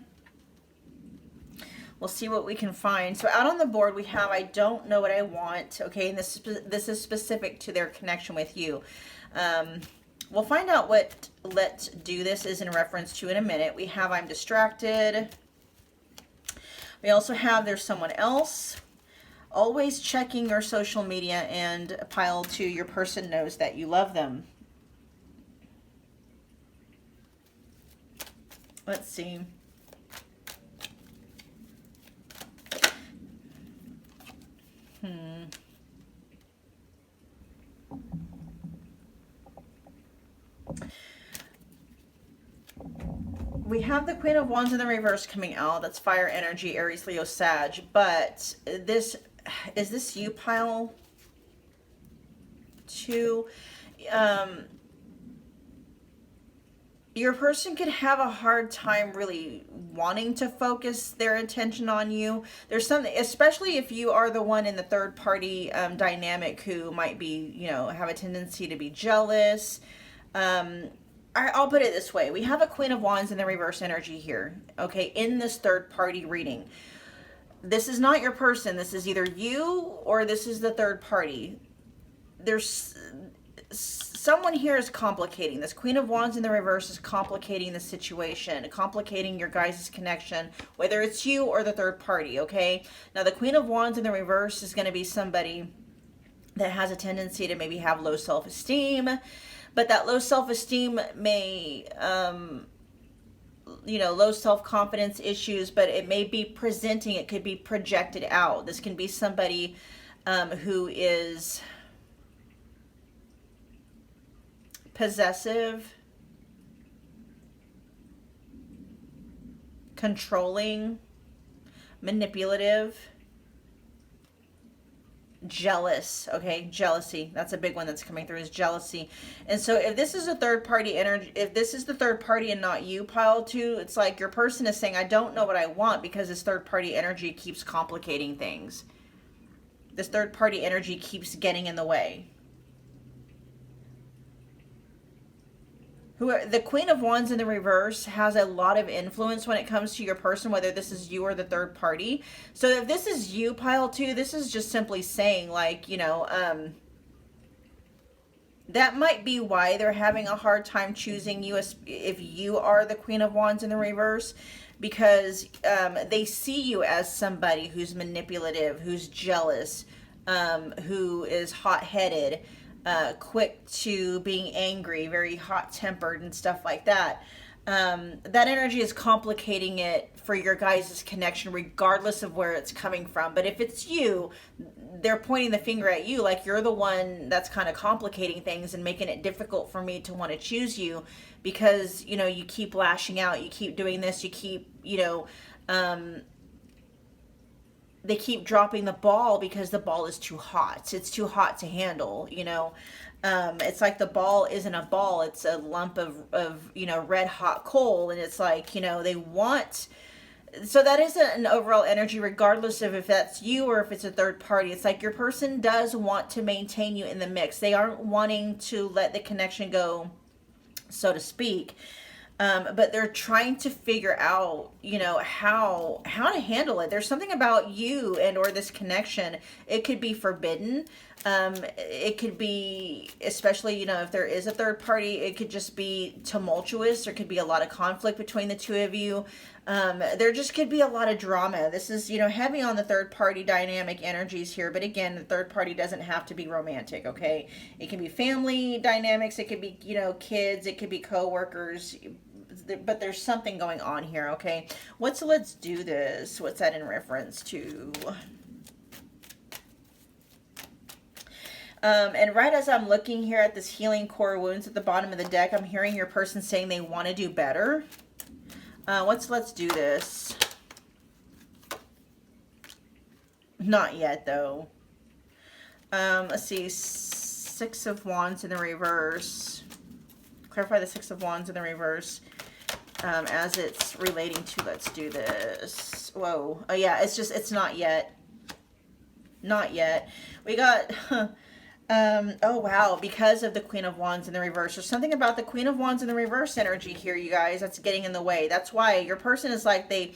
We'll see what we can find. So out on the board, we have I don't know what I want. Okay, and this is specific to their connection with you. We'll find out what let's do this is in reference to in a minute. We have I'm distracted. We also have there's someone else. Always checking your social media, and pile 2, your person knows that you love them. Let's see. We have the Queen of Wands in the reverse coming out. That's fire energy, Aries, Leo, Sag. But is this you, pile 2? Your person could have a hard time really wanting to focus their attention on you. There's something, especially if you are the one in the third party dynamic who might be, you know, have a tendency to be jealous. I'll put it this way. We have a Queen of Wands in the reverse energy here, okay, in this third party reading. This is not your person. This is either you or this is the third party. There's someone here is complicating. This Queen of Wands in the reverse is complicating the situation, complicating your guys' connection, whether it's you or the third party, okay? Now, the Queen of Wands in the reverse is going to be somebody that has a tendency to maybe have low self-esteem, but that low self-esteem may, you know, low self-confidence issues, but it may be presenting, it could be projected out. This can be somebody who is possessive, controlling, manipulative, jealous. Okay, jealousy, that's a big one that's coming through, is jealousy. And so if this is a third party energy, if this is the third party and not you, pile 2, it's like your person is saying, I don't know what I want, because this third party energy keeps complicating things. This third party energy keeps getting in the way. The Queen of Wands in the reverse has a lot of influence when it comes to your person, whether this is you or the third party. So if this is you, pile 2, this is just simply saying, like, you know, that might be why they're having a hard time choosing you if you are the Queen of Wands in the reverse, because they see you as somebody who's manipulative, who's jealous, who is hot-headed, quick to being angry, very hot-tempered and stuff like that. That energy is complicating it for your guys' connection, regardless of where it's coming from. But if it's you, they're pointing the finger at you, like you're the one that's kind of complicating things and making it difficult for me to want to choose you, because, you know, you keep lashing out, you keep doing this, you keep, you know, they keep dropping the ball because the ball is too hot. It's too hot to handle, you know. It's like the ball isn't a ball. It's a lump of, you know, red hot coal. And it's like, you know, they want... So that is an overall energy, regardless of if that's you or if it's a third party. It's like your person does want to maintain you in the mix. They aren't wanting to let the connection go, so to speak. But they're trying to figure out, you know, how to handle it. There's something about you and or this connection. It could be forbidden. It could be, especially, you know, if there is a third party, it could just be tumultuous. There could be a lot of conflict between the two of you. There just could be a lot of drama. This is, you know, heavy on the third party dynamic energies here. But again, the third party doesn't have to be romantic, okay? It can be family dynamics. It could be, you know, kids. It could be co-workers. But there's something going on here, okay? Let's do this. What's that in reference to? And right as I'm looking here at this healing core wounds at the bottom of the deck, I'm hearing your person saying they want to do better. Let's do this. Not yet, though. Let's see. 6 of Wands in the reverse. Clarify the 6 of Wands in the reverse. As it's relating to, let's do this. Whoa. Oh, yeah, it's not yet. Not yet. We got, oh, wow, because of the Queen of Wands in the reverse. There's something about the Queen of Wands in the reverse energy here, you guys, that's getting in the way. That's why your person is like, they,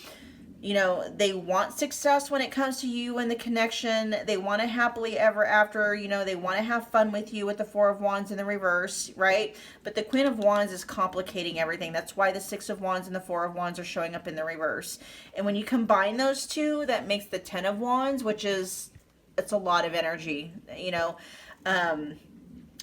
you know, they want success when it comes to you and the connection. They want to happily ever after, you know, they want to have fun with you with the 4 of Wands in the reverse, right? But the Queen of Wands is complicating everything. That's why the 6 of Wands and the 4 of Wands are showing up in the reverse. And when you combine those two, that makes the 10 of Wands, which is, it's a lot of energy, you know,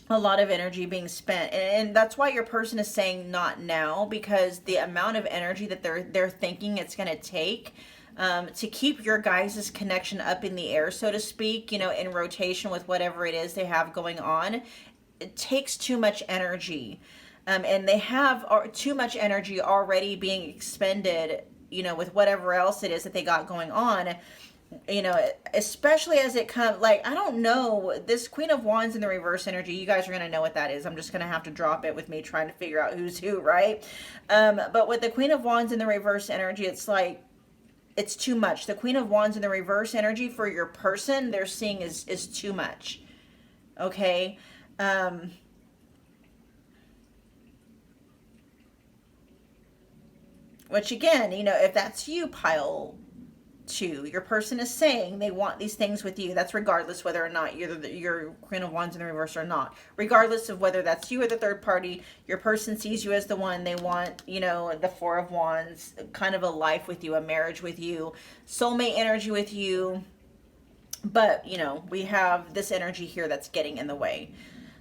a lot of energy being spent. And that's why your person is saying not now, because the amount of energy that they're thinking it's going to take to keep your guys' connection up in the air, so to speak, you know, in rotation with whatever it is they have going on, it takes too much energy. And they have too much energy already being expended, you know, with whatever else it is that they got going on. You know, especially as it comes, like, I don't know, this Queen of Wands in the reverse energy, you guys are going to know what that is. I'm just going to have to drop it with me trying to figure out who's who, right? But with the Queen of Wands in the reverse energy, it's like, it's too much. The Queen of Wands in the reverse energy for your person, they're seeing is too much. Okay? Which again, you know, if that's you, pile 2, your person is saying they want these things with you. That's regardless whether or not you're Queen of Wands in the reverse or not. Regardless of whether that's you or the third party, your person sees you as the one. They want, you know, the 4 of Wands, kind of a life with you, a marriage with you, soulmate energy with you. But, you know, we have this energy here that's getting in the way.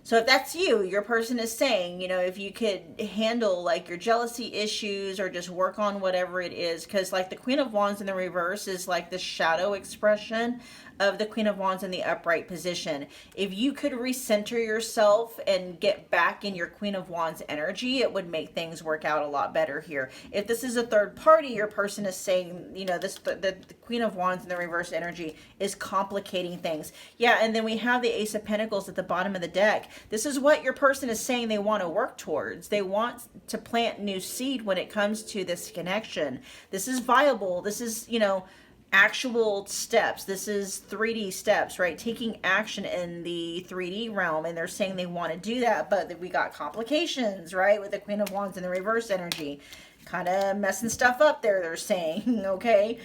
So if that's you, your person is saying, you know, if you could handle like your jealousy issues or just work on whatever it is, because like the Queen of Wands in the reverse is like the shadow expression of the Queen of Wands in the upright position. If you could recenter yourself and get back in your Queen of Wands energy, it would make things work out a lot better here. If this is a third party, your person is saying, you know, this the Queen of Wands in the reverse energy is complicating things. Yeah, and then we have the Ace of Pentacles at the bottom of the deck. This is what your person is saying they want to work towards. They want to plant new seed when it comes to this connection. This is viable. This is, you know, actual steps. This is 3D steps, right? Taking action in the 3D realm, and they're saying they want to do that, but we got complications, right? With the Queen of Wands in the reverse energy. Kind of messing stuff up there, they're saying, okay?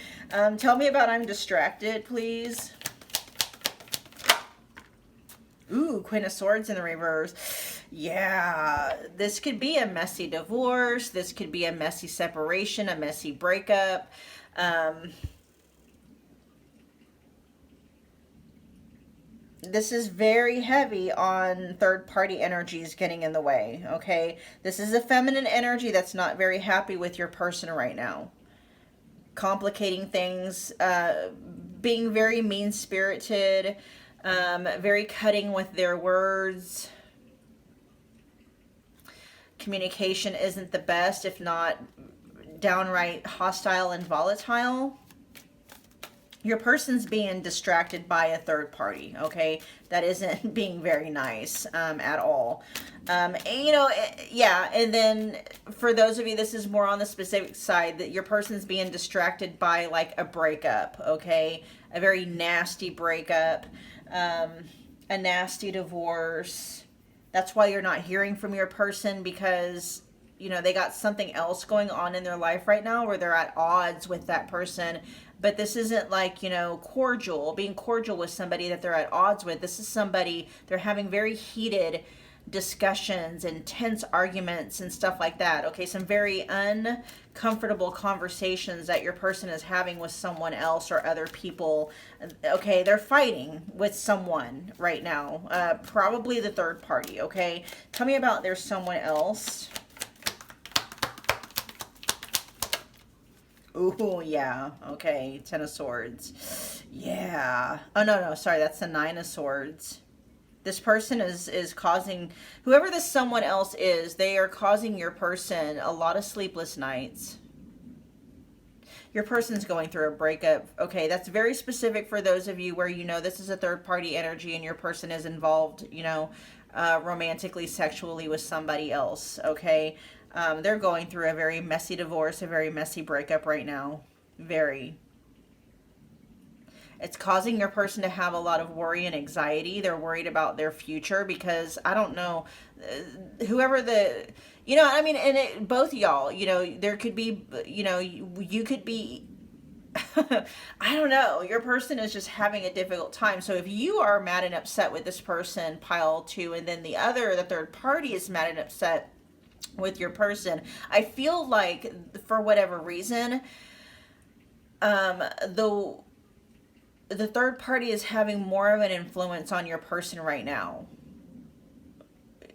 Tell me about I'm distracted, please. Ooh, Queen of Swords in the reverse. Yeah, this could be a messy divorce. This could be a messy separation, a messy breakup. This is very heavy on third-party energies getting in the way, okay? This is a feminine energy that's not very happy with your person right now. Complicating things, being very mean-spirited, very cutting with their words. Communication isn't the best, if not downright hostile and volatile. Your person's being distracted by a third party, okay? That isn't being very nice at all. And, you know, yeah, and then for those of you, this is more on the specific side, that your person's being distracted by like a breakup, okay? A very nasty breakup, a nasty divorce. That's why you're not hearing from your person, because, you know, they got something else going on in their life right now where they're at odds with that person. But this isn't like, you know, being cordial with somebody that they're at odds with. This is somebody, they're having very heated discussions and tense arguments and stuff like that. Okay, some very uncomfortable conversations that your person is having with someone else or other people. Okay, they're fighting with someone right now. Probably the third party, okay? Tell me about there's someone else. Ooh, yeah. Okay. 10 of Swords. Yeah. Oh, no. Sorry. That's the 9 of Swords. This person is causing, whoever this someone else is, they are causing your person a lot of sleepless nights. Your person's going through a breakup. Okay. That's very specific for those of you where, you know, this is a third party energy and your person is involved, you know, romantically, sexually with somebody else. Okay. They're going through a very messy divorce, a very messy breakup right now. Very. It's causing your person to have a lot of worry and anxiety. They're worried about their future because, I don't know, whoever the, you know, I mean, and both y'all, you know, there could be, you know, you could be, I don't know, your person is just having a difficult time. So if you are mad and upset with this person, pile 2, and then the third party is mad and upset with your person, I feel like for whatever reason, the third party is having more of an influence on your person right now.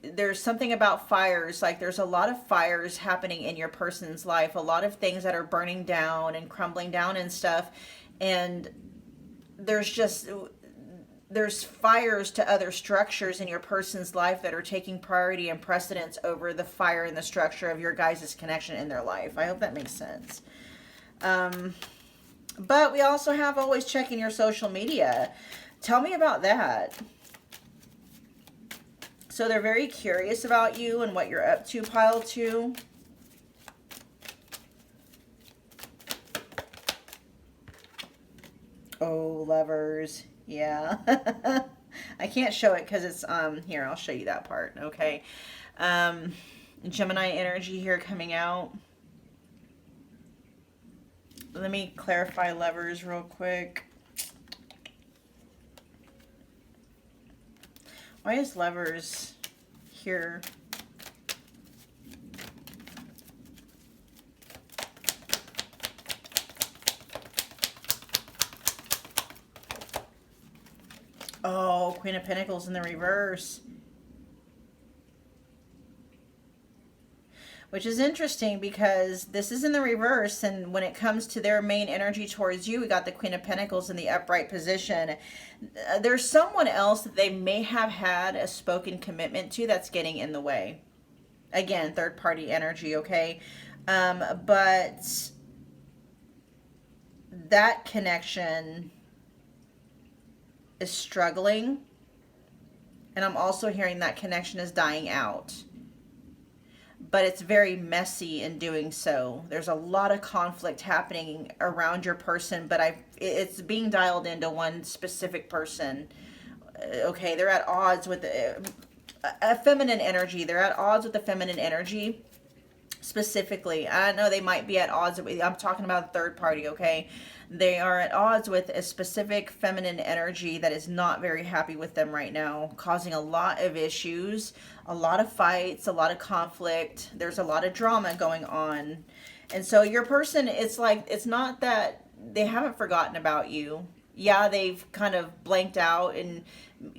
There's something about fires, like there's a lot of fires happening in your person's life, a lot of things that are burning down and crumbling down and stuff, and there's fires to other structures in your person's life that are taking priority and precedence over the fire and the structure of your guys' connection in their life. I hope that makes sense. But we also have always checking your social media. Tell me about that. So they're very curious about you and what you're up to, pile 2. Oh, lovers. Yeah. I can't show it because it's, here, I'll show you that part, okay? Gemini energy here coming out. Let me clarify lovers real quick. Why is lovers here? Oh, Queen of Pentacles in the reverse. which is interesting because this is in the reverse. And when it comes to their main energy towards you, we got the Queen of Pentacles in the upright position. There's someone else that they may have had a spoken commitment to that's getting in the way. Again, third party energy, okay? But that connection is struggling. And I'm also hearing that connection is dying out. But it's very messy in doing so. There's a lot of conflict happening around your person, but it's being dialed into one specific person. Okay, they're at odds with a feminine energy. They're at odds with the feminine energy. Specifically, I know they might be at odds with, I'm talking about a third party, okay? They are at odds with a specific feminine energy that is not very happy with them right now, causing a lot of issues, a lot of fights, a lot of conflict. There's a lot of drama going on. And so your person, it's like, it's not that they haven't forgotten about you. Yeah, they've kind of blanked out and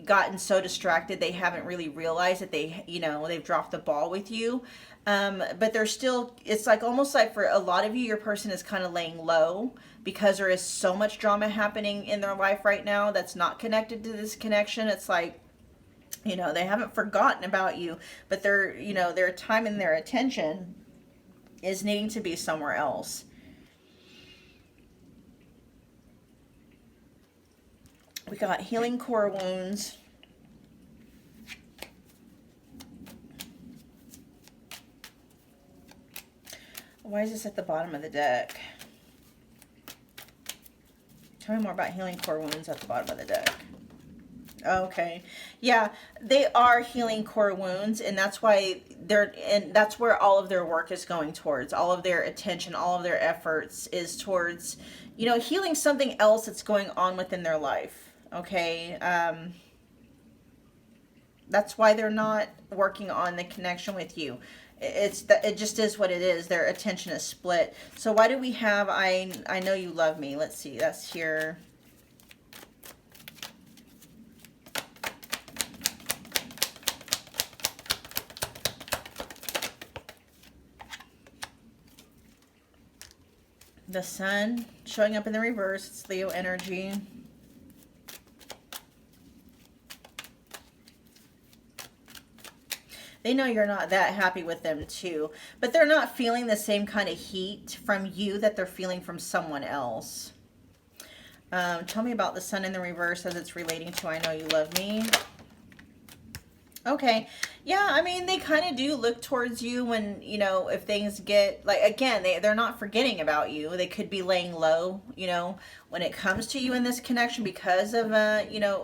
gotten so distracted they haven't really realized that they've dropped the ball with you. But they're still, it's like almost like for a lot of you, your person is kind of laying low because there is so much drama happening in their life right now that's not connected to this connection. It's like, they haven't forgotten about you, but their time and their attention is needing to be somewhere else. We got healing core wounds. Why is this at the bottom of the deck? Tell me more about healing core wounds at the bottom of the deck. Okay. Yeah, they are healing core wounds, and that's why that's where all of their work is going towards. All of their attention, all of their efforts is towards, healing something else that's going on within their life. Okay. That's why they're not working on the connection with you. It just is what it is. Their attention is split. So why do we have I know you love me? Let's see. That's here. The Sun showing up in the reverse. It's Leo energy. They know you're not that happy with them too, but they're not feeling the same kind of heat from you that they're feeling from someone else. Tell me about the Sun in the reverse as it's relating to I know you love me. Okay. Yeah, I mean, they kind of do look towards you when, if things get, like, again, they're not forgetting about you. They could be laying low, when it comes to you in this connection because of,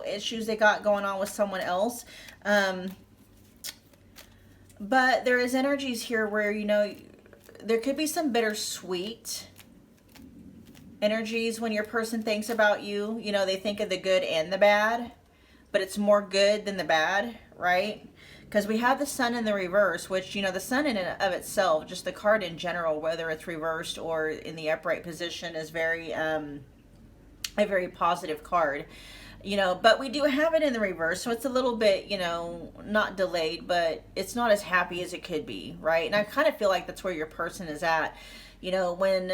issues they got going on with someone else. But there is energies here where, there could be some bittersweet energies when your person thinks about you. They think of the good and the bad, but it's more good than the bad, right? Because we have the Sun in the reverse, which, the Sun in and of itself, just the card in general, whether it's reversed or in the upright position, is a very positive card. But we do have it in the reverse, so it's a little bit, not delayed, but it's not as happy as it could be, right? And I kind of feel like that's where your person is at, when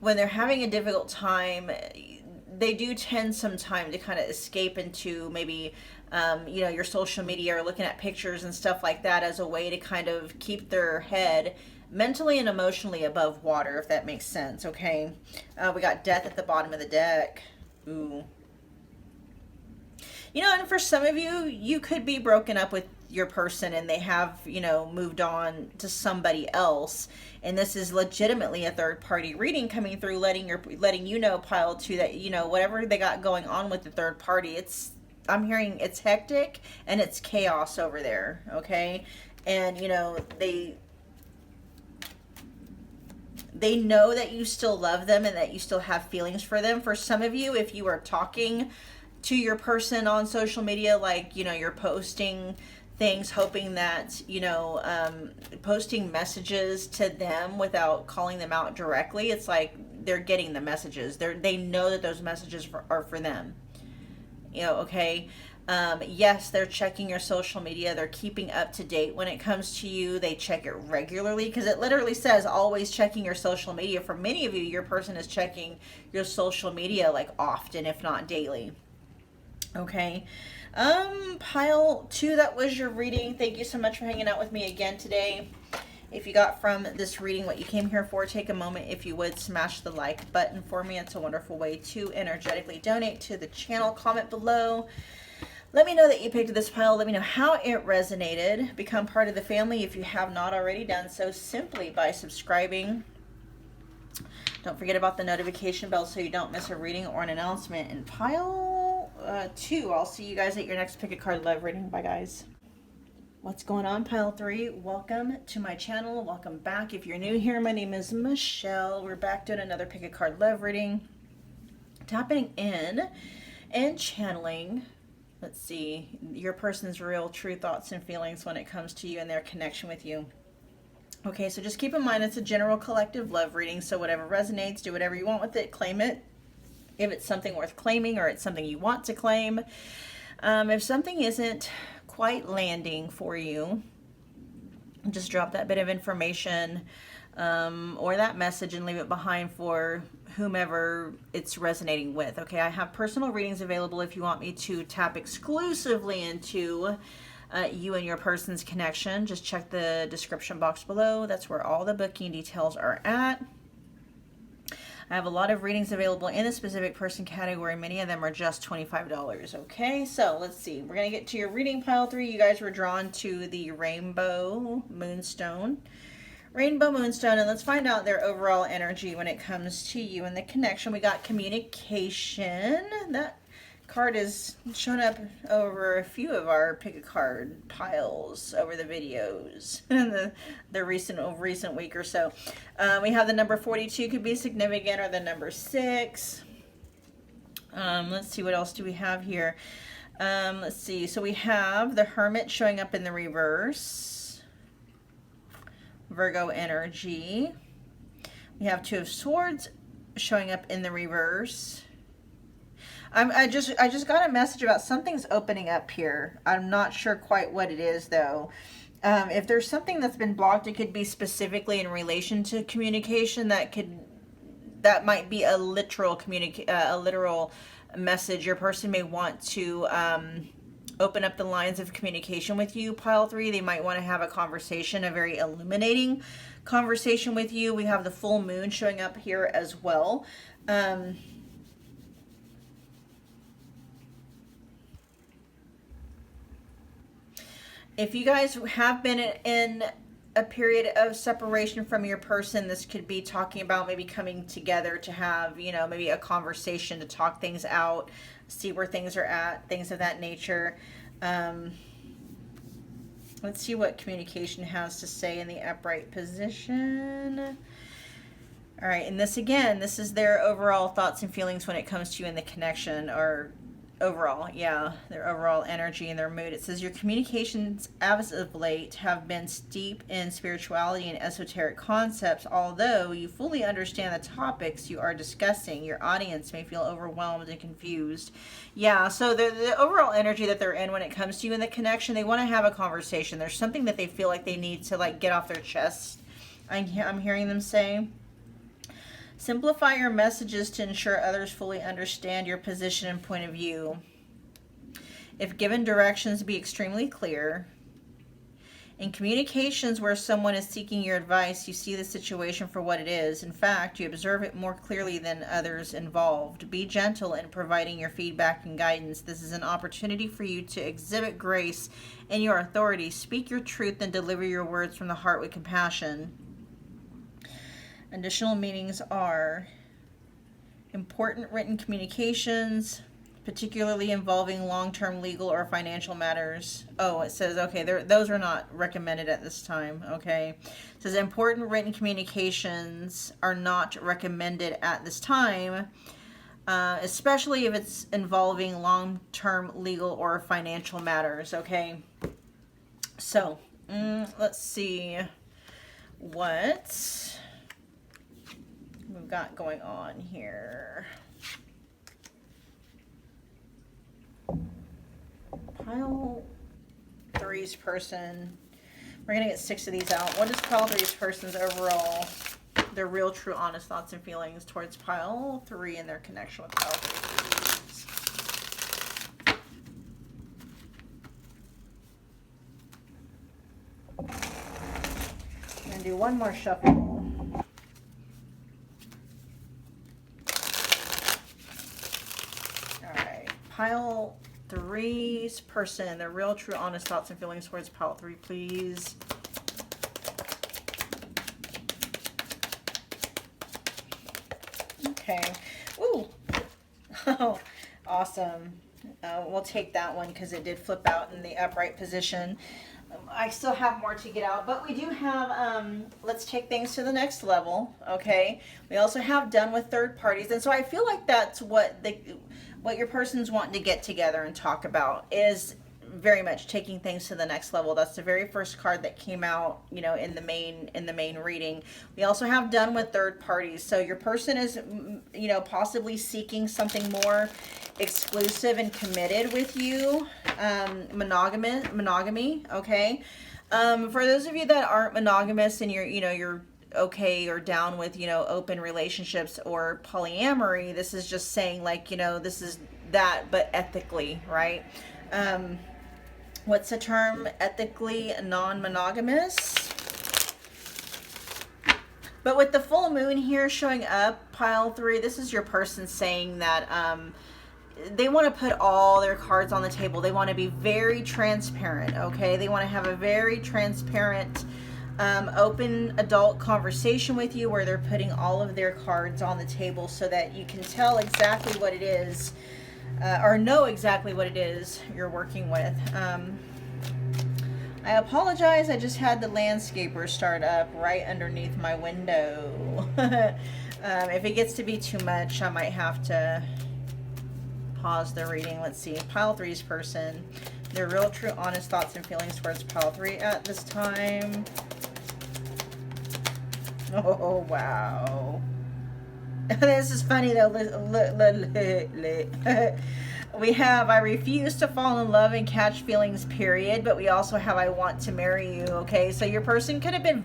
they're having a difficult time, they do tend sometime to kind of escape into maybe, your social media or looking at pictures and stuff like that as a way to kind of keep their head mentally and emotionally above water, if that makes sense. Okay. We got Death at the bottom of the deck. Ooh. And for some of you, you could be broken up with your person and they have, moved on to somebody else. And this is legitimately a third party reading coming through, letting you know, pile two, that, whatever they got going on with the third party, I'm hearing it's hectic and it's chaos over there. Okay. And, they know that you still love them and that you still have feelings for them. For some of you, if you are talking to your person on social media, like, you're posting things, hoping that, posting messages to them without calling them out directly, it's like they're getting the messages. They know that those messages are for them. Okay. Yes, they're checking your social media. They're keeping up to date when it comes to you. They check it regularly because it literally says always checking your social media. For many of you, your person is checking your social media like often, if not daily. Okay. Pile 2, that was your reading. Thank you so much for hanging out with me again today. If you got from this reading what you came here for, take a moment, if you would, smash the like button for me. It's a wonderful way to energetically donate to the channel. Comment below. Let me know that you picked this pile. Let me know how it resonated. Become part of the family if you have not already done so, simply by subscribing. Don't forget about the notification bell so you don't miss a reading or an announcement. In pile 2, I'll see you guys at your next Pick a Card Love reading. Bye, guys. What's going on, pile 3? Welcome to my channel. Welcome back. If you're new here, my name is Michelle. We're back doing another Pick a Card Love reading. Tapping in and channeling, let's see, your person's real true thoughts and feelings when it comes to you and their connection with you. Okay, so just keep in mind it's a general collective love reading, so whatever resonates, do whatever you want with it, claim it. If it's something worth claiming or it's something you want to claim. If something isn't quite landing for you, just drop that bit of information or that message and leave it behind for whomever it's resonating with. Okay, I have personal readings available if you want me to tap exclusively into you and your person's connection. Just check the description box below. That's where all the booking details are at. I have a lot of readings available in the specific person category. Many of them are just $25. Okay, so let's see. We're going to get to your reading, pile 3. You guys were drawn to the Rainbow Moonstone. Rainbow Moonstone, and let's find out their overall energy when it comes to you and the connection. We got communication. That card has shown up over a few of our pick a card piles over the videos in the recent week or so. We have the number 42 could be significant, or the number 6. Let's see, what else do we have here? Let's see, so we have the Hermit showing up in the reverse. Virgo energy. We have Two of Swords showing up in the reverse. I just got a message about something's opening up here. I'm not sure quite what it is though. If there's something that's been blocked, it could be specifically in relation to communication. That might be a literal message. Your person may want to open up the lines of communication with you, pile 3. They might want to have a conversation, a very illuminating conversation with you. We have the full moon showing up here as well. If you guys have been in a period of separation from your person, this could be talking about maybe coming together to have, you know, maybe a conversation to talk things out, see where things are at, things of that nature. Let's see what communication has to say in the upright position. All right, and this again, this is their overall thoughts and feelings when it comes to you and the connection, or overall, yeah, their overall energy and their mood. It says your communications as of late have been steep in spirituality and esoteric concepts. Although you fully understand the topics you are discussing, your audience may feel overwhelmed and confused. Yeah, so the overall energy that they're in when it comes to you and the connection, they want to have a conversation. There's something that they feel like they need to like get off their chest. I'm hearing them say. Simplify your messages to ensure others fully understand your position and point of view. If given directions, be extremely clear. In communications where someone is seeking your advice, you see the situation for what it is. In fact, you observe it more clearly than others involved. Be gentle in providing your feedback and guidance. This is an opportunity for you to exhibit grace in your authority. Speak your truth and deliver your words from the heart with compassion. Additional meanings are important written communications, particularly involving long-term legal or financial matters. Oh, it says, okay, those are not recommended at this time, okay. It says important written communications are not recommended at this time, especially if it's involving long-term legal or financial matters, okay. So, let's see what we've got going on here. Pile 3's person. We're going to get 6 of these out. What is pile 3's person's overall, their real, true, honest thoughts and feelings towards pile 3 and their connection with pile 3? I'm going to do one more shuffle. All right. Pile 3's person, their real, true, honest thoughts and feelings towards pile 3, please. Okay. Ooh. Oh, awesome. We'll take that one because it did flip out in the upright position. I still have more to get out, but we do have, let's take things to the next level, okay? We also have done with third parties, and so I feel like that's what your person's wanting to get together and talk about, is very much taking things to the next level. That's the very first card that came out, you know, in the main reading. We also have done with third parties. So your person is, you know, possibly seeking something more exclusive and committed with you. Monogamy, okay? For those of you that aren't monogamous and you're okay or down with, you know, open relationships or polyamory, this is just saying, like, you know, this is that, but ethically, right? What's the term? Ethically non-monogamous. But with the full moon here showing up, pile 3, this is your person saying that they want to put all their cards on the table. They want to be very transparent, okay? They want to have a very transparent, open adult conversation with you where they're putting all of their cards on the table so that you can tell exactly what it is, or know exactly what it is you're working with. I apologize, I just had the landscaper start up right underneath my window. If it gets to be too much, I might have to pause the reading. Let's see, pile 3's person, their real, true, honest thoughts and feelings towards pile 3 at this time. Oh, wow. This is funny though. We have, I refuse to fall in love and catch feelings, period. But we also have, I want to marry you. Okay, so your person could have been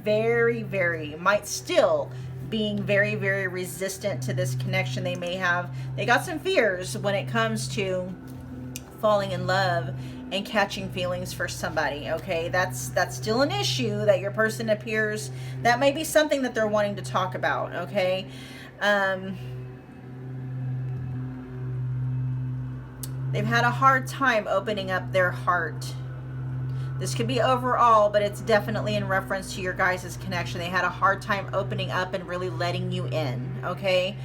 might still being very, very resistant to this connection. They got some fears when it comes to falling in love and catching feelings for somebody. Okay, that's still an issue that your person appears, that may be something that they're wanting to talk about. Okay. They've had a hard time opening up their heart. This could be overall, but it's definitely in reference to your guys' connection. They had a hard time opening up and really letting you in, okay?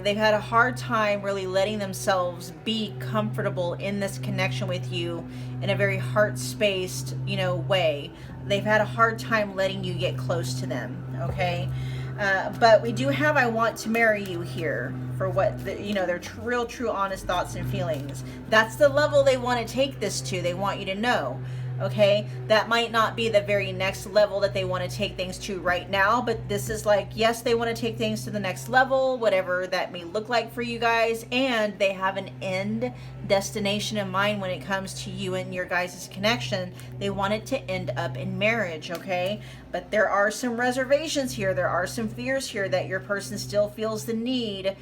They've had a hard time really letting themselves be comfortable in this connection with you in a very heart-spaced, you know, way. They've had a hard time letting you get close to them, okay? But we do have, I want to marry you here for what, their real, true, honest thoughts and feelings. That's the level they want to take this to. They want you to know, okay? That might not be the very next level that they want to take things to right now, but this is like, yes, they want to take things to the next level, whatever that may look like for you guys, and they have an end destination in mind when it comes to you and your guys' connection. They want it to end up in marriage, okay? But there are some reservations here. There are some fears here that your person still feels the need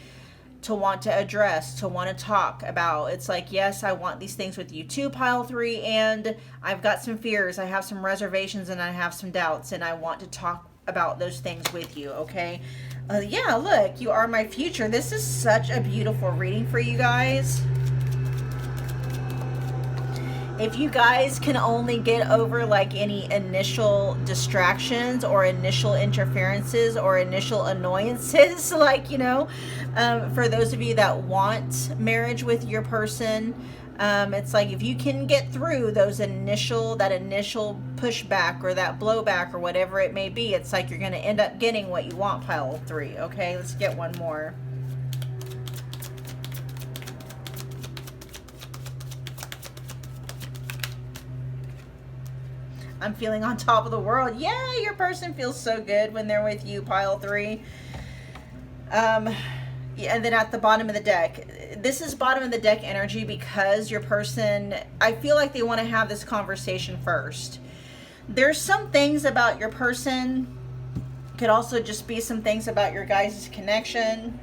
to want to address, to want to talk about. It's like, yes, I want these things with you too, pile 3, and I've got some fears, I have some reservations, and I have some doubts, and I want to talk about those things with you, okay? Yeah, look, you are my future. This is such a beautiful reading for you guys. If you guys can only get over like any initial distractions or initial interferences or initial annoyances, like, for those of you that want marriage with your person, it's like if you can get through that initial pushback or that blowback or whatever it may be, it's like you're going to end up getting what you want, pile 3. Okay, let's get one more. I'm feeling on top of the world. Yeah, your person feels so good when they're with you, pile 3. Yeah, and then at the bottom of the deck, this is bottom of the deck energy because your person, I feel like they want to have this conversation first. There's some things about your person, could also just be some things about your guys' connection.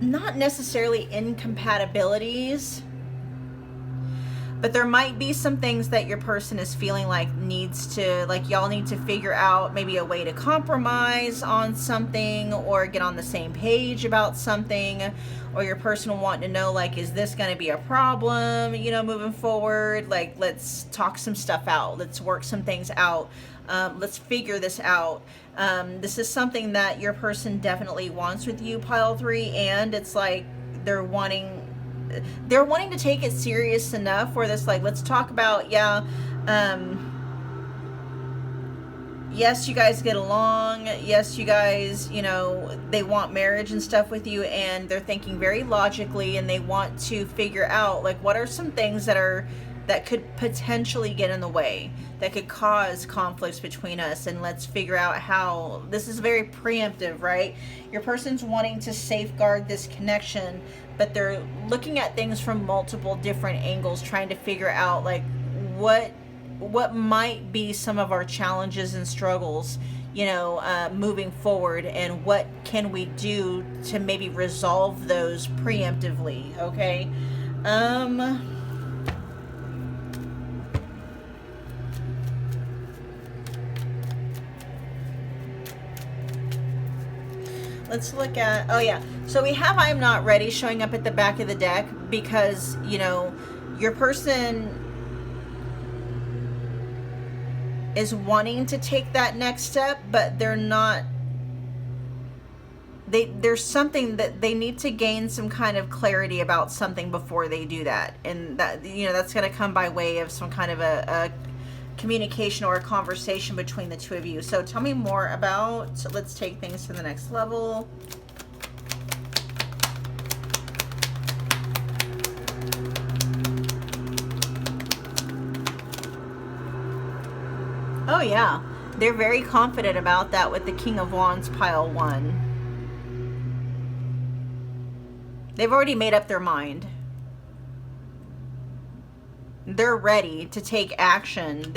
Not necessarily incompatibilities, but there might be some things that your person is feeling like needs to, like y'all need to figure out maybe a way to compromise on something or get on the same page about something, or your person wanting to know, like, is this going to be a problem, you know, moving forward? Like, let's talk some stuff out. Let's work some things out. Let's figure this out. This is something that your person definitely wants with you, pile 3, and it's like they're wanting to take it serious enough where this, like, let's talk about, yes, you guys get along. Yes, you guys, you know, they want marriage and stuff with you, and they're thinking very logically, and they want to figure out, like, what are some things that could potentially get in the way, that could cause conflicts between us, and let's figure out how. This is very preemptive, right? Your person's wanting to safeguard this connection, but they're looking at things from multiple different angles, trying to figure out, like, what might be some of our challenges and struggles, you know, moving forward, and what can we do to maybe resolve those preemptively, okay? Let's look at, oh yeah, so we have I'm not ready showing up at the back of the deck because, you know, your person is wanting to take that next step, but they're not, there's something that they need to gain some kind of clarity about something before they do that, and that, you know, that's going to come by way of some kind of a communication or a conversation between the two of you. So tell me more about, so let's take things to the next level. Oh yeah, they're very confident about that with the King of Wands, pile 1. They've already made up their mind. They're ready to take action.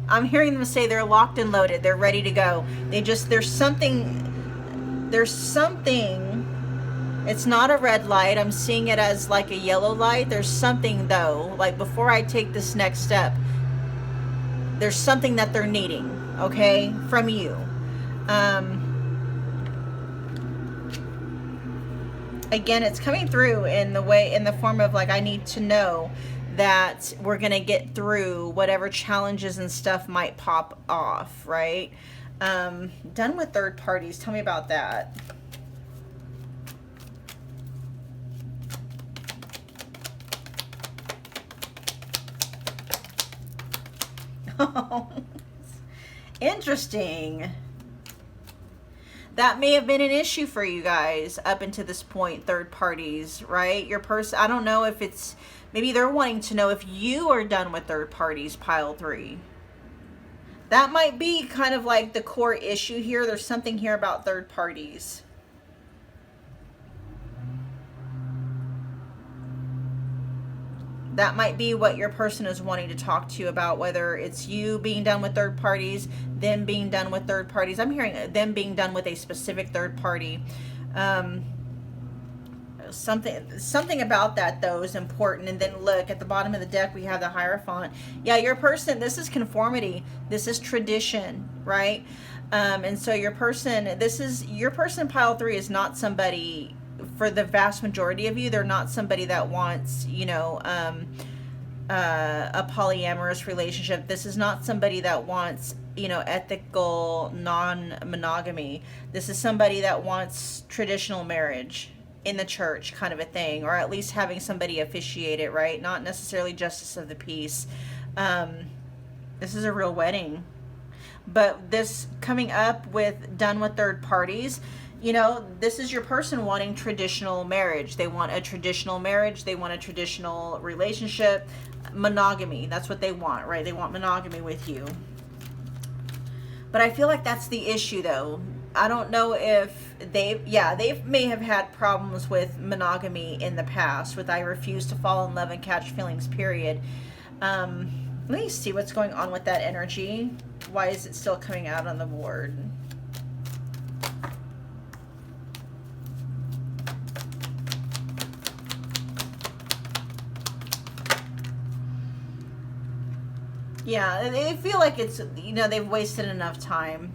I'm hearing them say they're locked and loaded. They're ready to go. There's something, it's not a red light. I'm seeing it as like a yellow light. There's something though, like, before I take this next step, there's something that they're needing, okay, from you. Again, it's coming through in the form of, like, I need to know that we're gonna get through whatever challenges and stuff might pop off, right? Done with third parties. Tell me about that. Oh, interesting. That may have been an issue for you guys up until this point, third parties, right? Your person, I don't know if it's, maybe they're wanting to know if you are done with third parties, pile 3. That might be kind of like the core issue here. There's something here about third parties. That might be what your person is wanting to talk to you about, whether it's you being done with third parties, them being done with third parties. I'm hearing them being done with a specific third party. Something about that, though, is important. And then look, at the bottom of the deck, we have the Hierophant. Yeah, your person, this is conformity. This is tradition, right? And so your person, pile 3 is not somebody, for the vast majority of you, they're not somebody that wants, you know, a polyamorous relationship. This is not somebody that wants, you know, ethical non-monogamy. This is somebody that wants traditional marriage in the church, kind of a thing, or at least having somebody officiate it, right? Not necessarily justice of the peace. This is a real wedding. But this coming up with done with third parties, you know, this is your person wanting traditional marriage. They want a traditional marriage. They want a traditional relationship. Monogamy. That's what they want, right? They want monogamy with you. But I feel like that's the issue, though. I don't know if they may have had problems with monogamy in the past, with I refuse to fall in love and catch feelings, period. Let me see what's going on with that energy. Why is it still coming out on the board? Yeah, they feel like it's, you know, they've wasted enough time.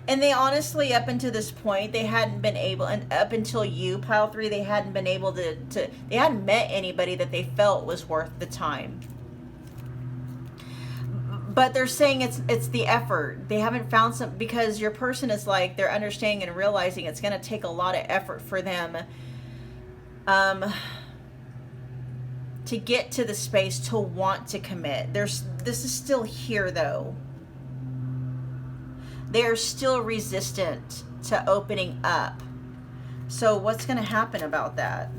And they honestly, up until this point, they hadn't been able, and up until you, pile 3, they hadn't been able to they hadn't met anybody that they felt was worth the time. But they're saying it's the effort. They haven't found some, because your person is like, they're understanding and realizing it's going to take a lot of effort for them to get to the space to want to commit. This is still here, though. They are still resistant to opening up. So what's going to happen about that?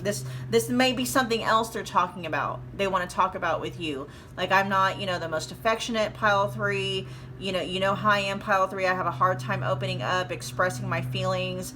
This may be something else they're talking about. They want to talk about with you. Like, I'm not, you know, the most affectionate, pile 3. You know how I am, pile 3. I have a hard time opening up, expressing my feelings.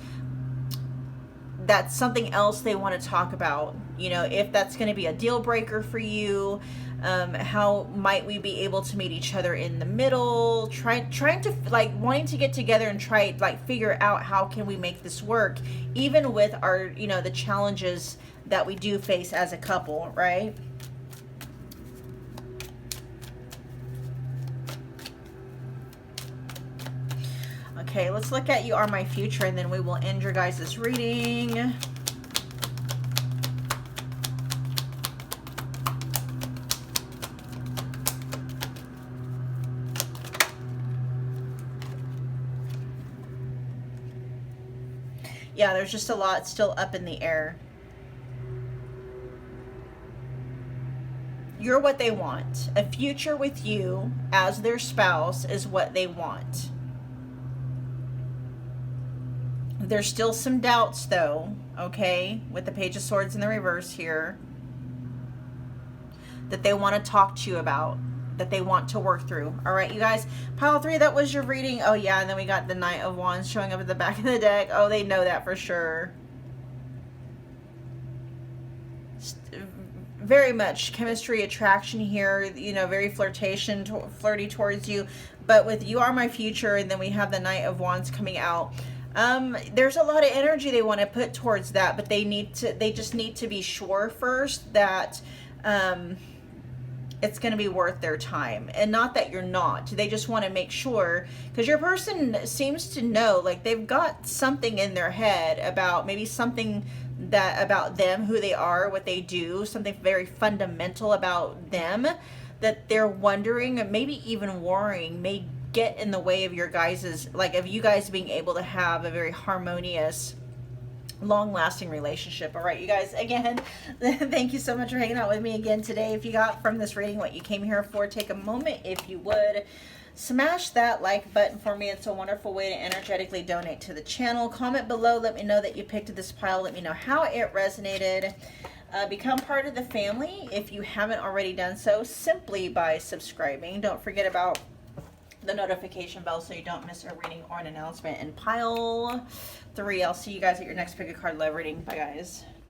That's something else they want to talk about. You know, if that's going to be a deal breaker for you. How might we be able to meet each other in the middle? Trying to, like, wanting to get together and try, like, figure out how can we make this work, even with our, you know, the challenges that we do face as a couple, right? Okay, let's look at You Are My Future, and then we will end your guys' reading. Yeah, there's just a lot still up in the air. You're what they want. A future with you as their spouse is what they want. There's still some doubts, though, okay, with the Page of Swords in the reverse here, that they want to talk to you about, that they want to work through. All right, you guys, pile 3, that was your reading. Oh yeah, and then we got the Knight of Wands showing up at the back of the deck. Oh, they know that for sure. Very much chemistry, attraction here, you know, very flirty towards you. But with You Are My Future, and then we have the Knight of Wands coming out. There's a lot of energy they want to put towards that, but they just need to be sure first that it's going to be worth their time. And not that you're not. They just want to make sure, because your person seems to know, like, they've got something in their head about maybe something that about them, who they are, what they do, something very fundamental about them that they're wondering, and maybe even worrying, may get in the way of your guys's, like, of you guys being able to have a very harmonious, long-lasting relationship. All right, you guys, again, thank you so much for hanging out with me again today. If you got from this reading what you came here for, take a moment, if you would, smash that like button for me. It's a wonderful way to energetically donate to the channel. Comment below, let me know that you picked this pile, let me know how it resonated. Become part of the family if you haven't already done so, simply by subscribing. Don't forget about the notification bell so you don't miss a reading or an announcement. And pile 3, I'll see you guys at your next Pick a Card Love reading. Bye, guys.